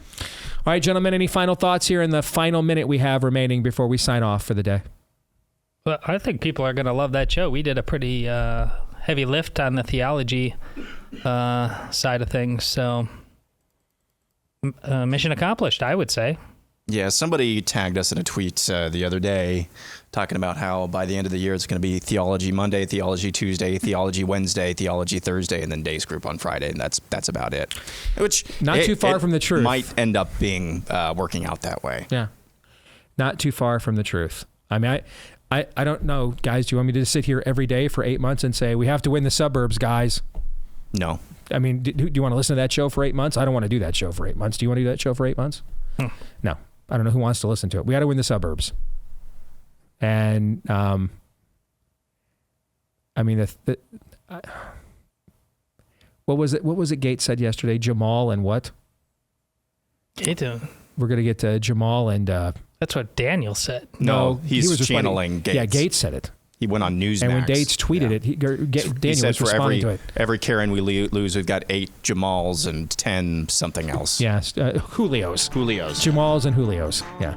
right, gentlemen, any final thoughts here in the final minute we have remaining before we sign off for the day? Well, I think people are going to love that show. We did a pretty heavy lift on the theology side of things. So mission accomplished, I would say. Yeah, somebody tagged us in a tweet the other day talking about how by the end of the year it's going to be Theology Monday, Theology Tuesday, Theology Wednesday, Theology Thursday, and then Days Group on Friday, and that's about it. Which not too far from the truth. Might end up being working out that way. Yeah, not too far from the truth. I mean, I don't know, guys. Do you want me to sit here every day for 8 months and say we have to win the suburbs, guys? No. I mean, do you want to listen to that show for 8 months? I don't want to do that show for 8 months. Do you want to do that show for 8 months? No. I don't know who wants to listen to it. We got to win the suburbs. And, I mean, what was it Gates said yesterday? Jamal and what? We're going to get Jamal and... That's what Daniel said. No, he's channeling Gates. Yeah, Gates said it. He went on Newsmax. And when Gates tweeted it, Daniel was responding to it. Every Karen we lose, we've got 8 Jamals and 10 something else. Yes, Julios. Jamals and Julios. Yeah.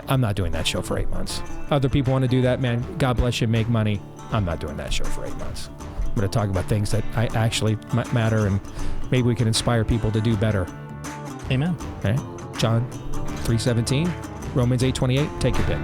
I'm not doing that show for 8 months. Other people want to do that, man. God bless you, make money. I'm not doing that show for 8 months. I'm going to talk about things that actually matter, and maybe we can inspire people to do better. Amen. Okay. John 3:17, Romans 8:28. Take your pick.